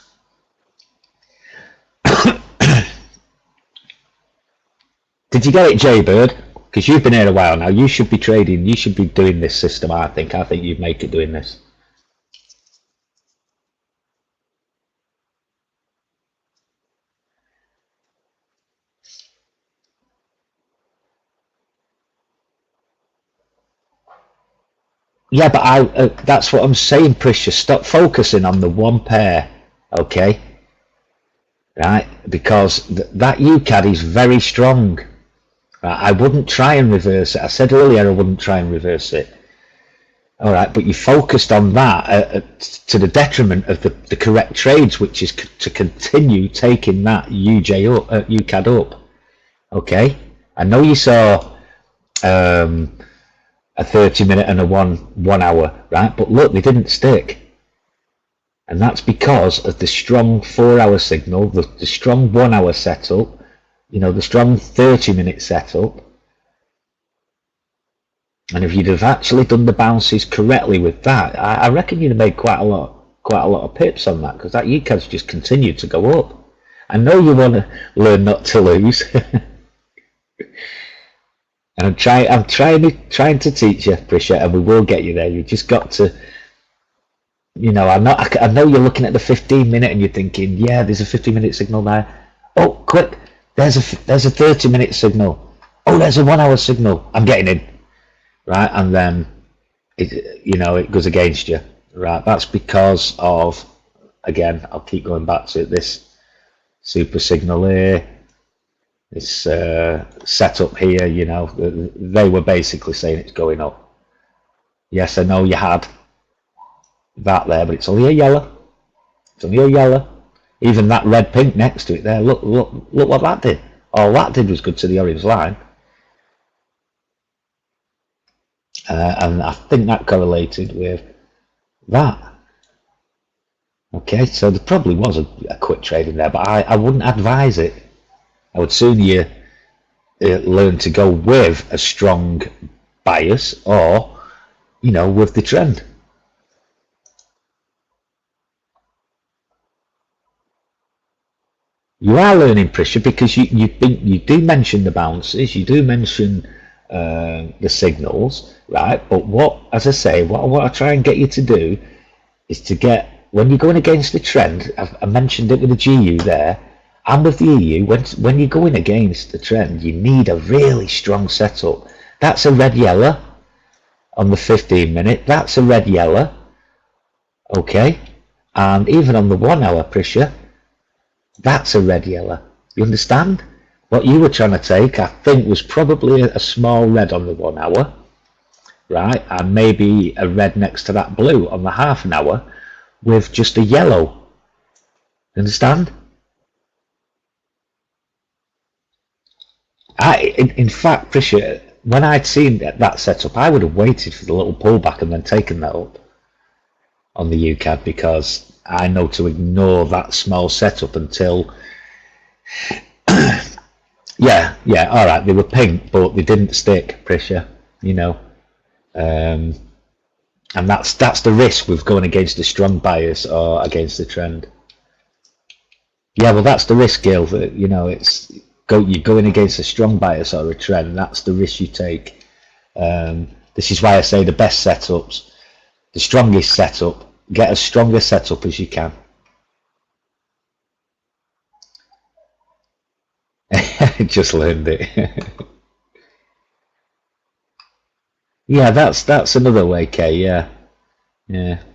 Did you get it, Jaybird? Because you've been here a while now. You should be trading. You should be doing this system, I think. I think you'd make it doing this. Yeah, but that's what I'm saying, Prisha. Stop focusing on the one pair, okay? Right? Because that UCAD is very strong. Right? I wouldn't try and reverse it. I said earlier I wouldn't try and reverse it. All right, but you focused on that to the detriment of the correct trades, which is to continue taking that UCAD up. Okay? I know you saw a 30-minute and a one hour, right? But look, they didn't stick. And that's because of the strong 4-hour signal, the strong 1 hour setup, the strong 30-minute setup. And if you'd have actually done the bounces correctly with that, I reckon you'd have made quite a lot of pips on that, because that UCAD's just continued to go up. I know you want to learn not to lose. And I'm trying to teach you, Prisha, and we will get you there. You just got to, I know you're looking at the 15-minute and you're thinking, yeah, there's a 15-minute signal there. Oh, quick, there's a 30-minute signal. Oh, there's a 1 hour signal. I'm getting in, right? And then it goes against you, right? That's because of, again, I'll keep going back to this super signal here. This setup here, they were basically saying it's going up. Yes, I know you had that there, but it's only a yellow. It's only a yellow. Even that red pink next to it there, look what that did. All that did was good to the orange line. And I think that correlated with that. Okay, so there probably was a quick trade in there, but I wouldn't advise it. I would sooner you learn to go with a strong bias or you know, with the trend. You are learning, Prisha, because you do mention the bounces, you do mention the signals, right? But what, as I say, what I try and get you to do is to get, when you're going against the trend, I mentioned it with the GU there, and with the EU, when you're going against the trend, you need a really strong setup. That's a red yellow on the 15 minute, that's a red yellow, okay? And even on the 1 hour, Prisha, that's a red yellow. You understand? What you were trying to take, I think, was probably a small red on the 1 hour, right? And maybe a red next to that blue on the half an hour with just a yellow. You understand? In fact, Prisha, when I'd seen that setup, I would have waited for the little pullback and then taken that up on the UCAD, because I know to ignore that small setup until yeah, all right, they were pink, but they didn't stick, Prisha, you know. And that's the risk with going against a strong bias or against the trend. Yeah, well, that's the risk, Gil. That, you know, you're going against a strong bias or a trend. That's the risk you take. This is why I say the best setups, the strongest setup, get as strong a setup as you can. Just learned it. Yeah, that's another way, Kay. Yeah,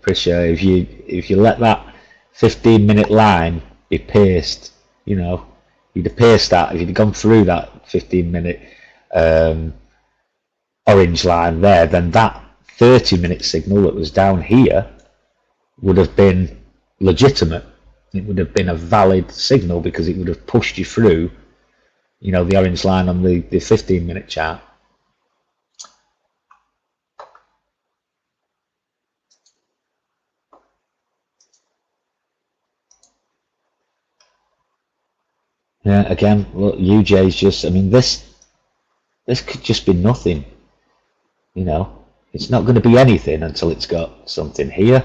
pretty sure if you let that 15-minute line be paced, you know, you'd have paced that. If you'd gone through that 15-minute orange line there, then that 30-minute signal that was down here would have been legitimate. It would have been a valid signal because it would have pushed you through, you know, the orange line on the 15-minute chart. Yeah, again, look, UJ's just, I mean, this could just be nothing, you know. It's not going to be anything until it's got something here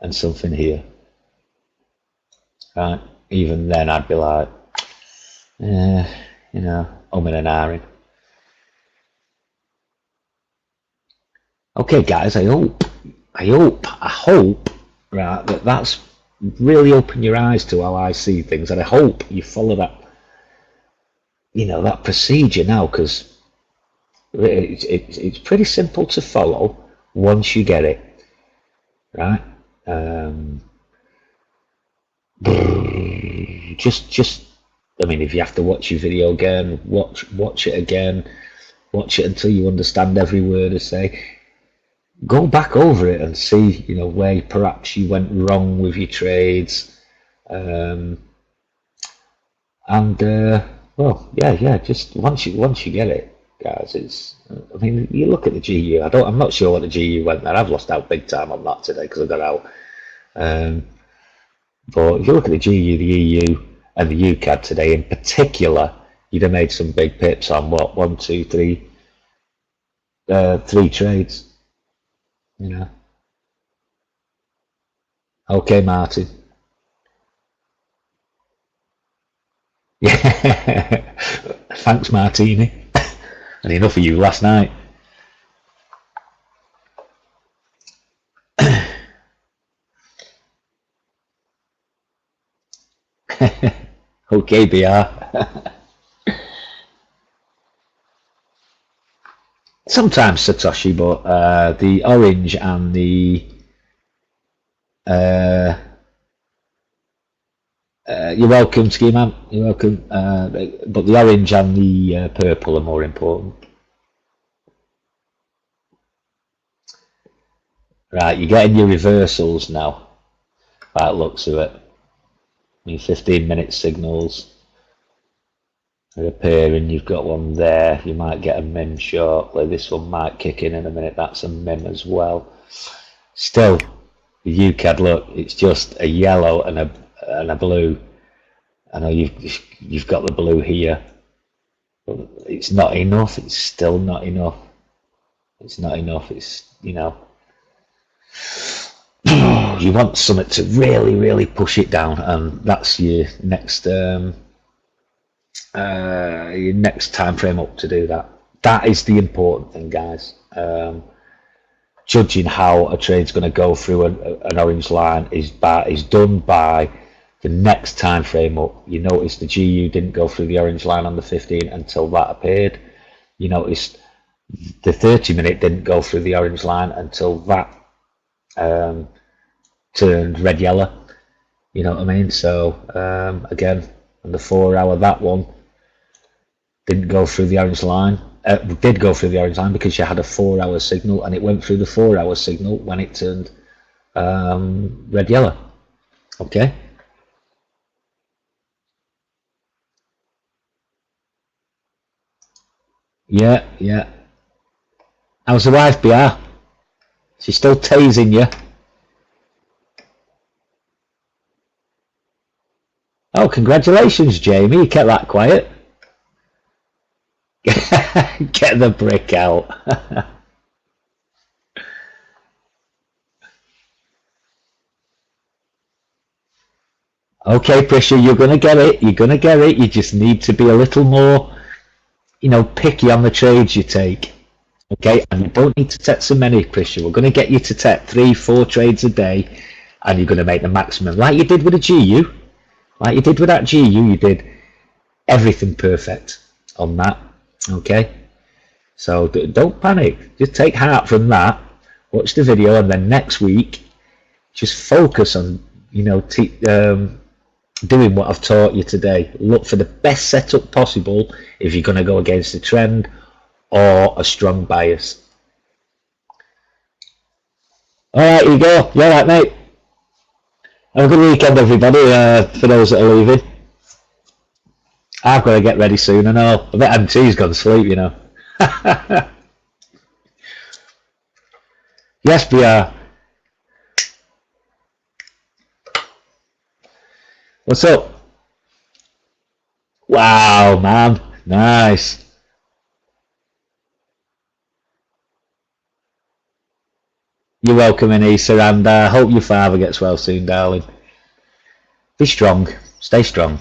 and something here. Right? Even then, I'd be like, you know, in and ahhing. Okay, guys, I hope, right, that's really opened your eyes to how I see things, and I hope you follow that, you know, that procedure now, because it's pretty simple to follow once you get it, right? Just, I mean, if you have to watch your video again, watch it again, watch it until you understand every word I say. Go back over it and see, you know, where perhaps you went wrong with your trades, well, yeah, just once you get it, guys, it's, I mean, you look at the GU. I'm not sure what the GU went there. I've lost out big time on that today because I got out. But if you look at the GU, the EU, and the UCAD today in particular, you'd have made some big pips on what, 1, 2, 3, 3 trades. You know. Okay, Martin. Yeah. Thanks, Martini. And enough of you last night. Okay, BR. Sometimes Satoshi, but the orange and the you're welcome, Ski Man. You're welcome. But the orange and the purple are more important. Right, you're getting your reversals now. By the looks of it. Your 15-minute signals are appearing. You've got one there. You might get a min shortly. This one might kick in a minute. That's a min as well. Still, the UCAD, look, it's just a yellow and a blue. I know you've got the blue here, but it's not enough. It's still not enough. It's not enough. It's, you know, you want something to really, really push it down, and that's your next time frame up to do that. That is the important thing, guys. Judging how a trade's going to go through an orange line is done by the next time frame up. You notice the GU didn't go through the orange line on the 15 until that appeared. You noticed the 30-minute didn't go through the orange line until that turned red yellow. You know what I mean? So again, on the 4 hour, that one didn't go through the orange line. Did go through the orange line because you had a 4 hour signal, and it went through the 4 hour signal when it turned red yellow. Okay. Yeah, yeah. How's the wife, BR? She's still tasing you. Oh, congratulations, Jamie. You kept that quiet. Get the brick out. Okay, Prisha, you're going to get it. You're going to get it. You just need to be a little more, you know, picky on the trades you take. Okay, and you don't need to take so many, Prisha. We're going to get you to take 3-4 trades a day, and you're going to make the maximum. Like you did with a GU. Like you did with that GU, you did everything perfect on that. Okay, so don't panic. Just take heart from that. Watch the video, and then next week, just focus on, you know, doing what I've taught you today. Look for the best setup possible if you're going to go against the trend or a strong bias. All right, you go. You all right, mate? Have a good weekend, everybody. For those that are leaving, I've got to get ready soon. I know. I bet MT's gone to sleep, you know. Yes, BR. What's up? Wow, man. Nice. You're welcome, Anissa, and I hope your father gets well soon, darling. Be strong. Stay strong.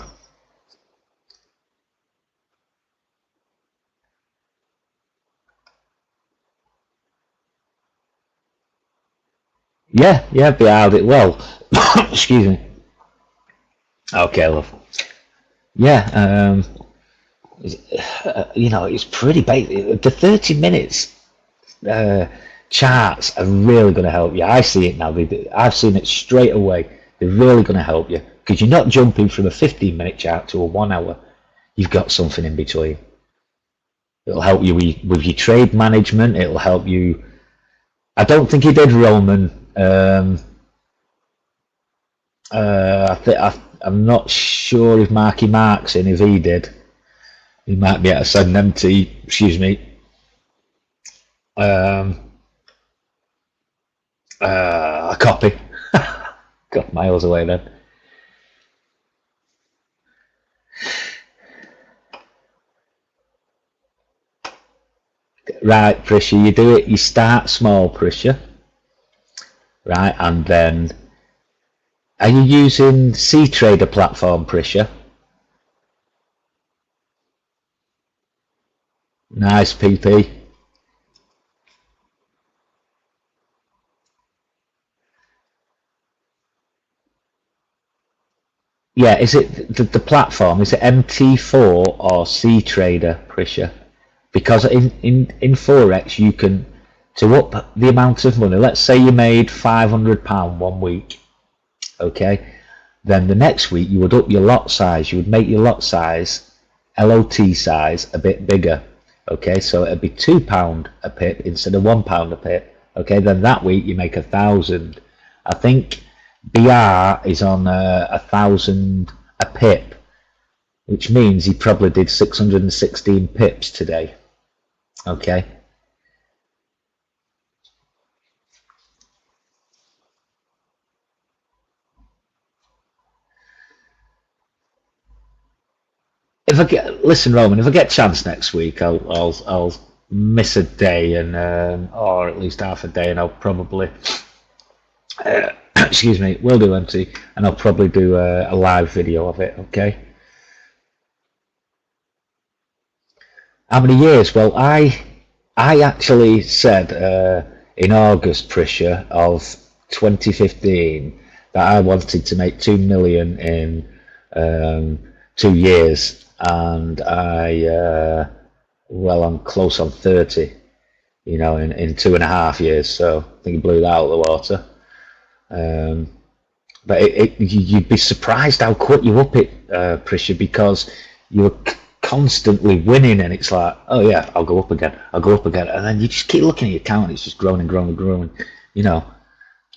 Yeah, yeah, BR did well. Excuse me. Okay, love. Yeah, you know, it's pretty basic. The 30 minutes charts are really going to help you. I see it now. I've seen it straight away. They're really going to help you because you're not jumping from a 15-minute chart to a 1 hour. You've got something in between. It'll help you with your trade management. It'll help you. I don't think he did, Roman. I'm not sure if Marky Mark's in. If he did, he might be able to send them to you. Excuse me. A copy. Got miles away then. Right, Prisha, you do it. You start small, Prisha. Right, and then are you using C Trader platform, Prisha? Nice, PP. Yeah, is it the platform? Is it MT4 or C Trader, Prisha? Because in Forex you can, to up the amount of money. Let's say you made £500 1 week. Okay, then the next week you would up your lot size. You would make your lot size, LOT size, a bit bigger. Okay, so it'd be £2 a pip instead of £1 a pip. Okay, then that week you make 1,000. I think BR is on 1,000 a pip, which means he probably did 616 pips today. Okay. If I get, listen, Roman, if I get a chance next week, I'll miss a day and or at least half a day, and I'll probably excuse me, will do empty, and I'll probably do a live video of it. Okay. How many years? Well, I actually said in August, Prisha, of 2015 that I wanted to make 2 million in 2 years, and well, I'm close on 30, in 2.5 years, so I think I blew that out of the water. But you'd be surprised how quick you up it, Prisha, because you're constantly winning, and it's like, oh yeah, I'll go up again, and then you just keep looking at your account, it's just growing and growing and growing,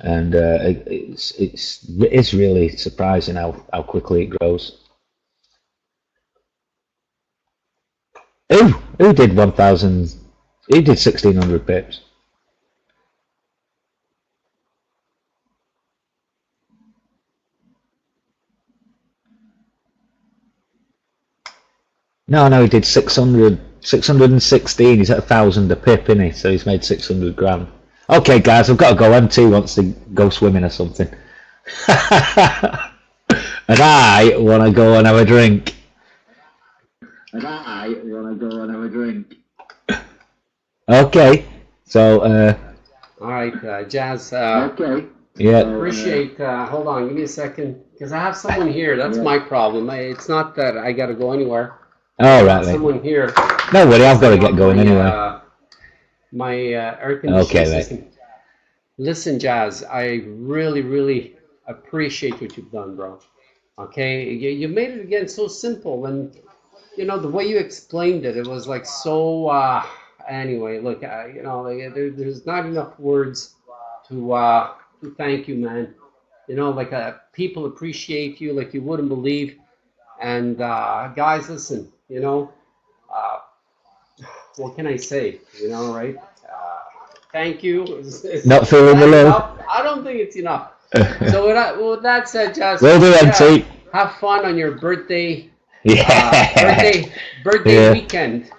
and it is really surprising how quickly it grows. Who did 1,000? Who did 1,600 pips? No, he did 616. He's at 1,000 a pip, isn't he? So he's made 600 grand. Okay, guys, I've got to go. M2 wants to go swimming or something. And I want to go and have a drink. Okay, so All right, Jazz. okay. Yeah. Appreciate. Hold on, give me a second, because I have someone here. That's my problem. It's not that I got to go anywhere. All right, mate. Someone here. No worry, I've got to get going anyway. My air conditioning Okay, system. Listen, Jazz, I really, really appreciate what you've done, bro. Okay, you made it again so simple, and the way you explained it, it was like so. Anyway, look, there's not enough words to thank you, man. People appreciate you like you wouldn't believe. And guys, listen, what can I say? Right? Thank you. Not feeling the love? I don't think it's enough. So with that said, Jasfran, will do, MT. Have fun on your birthday. Yeah. Birthday weekend.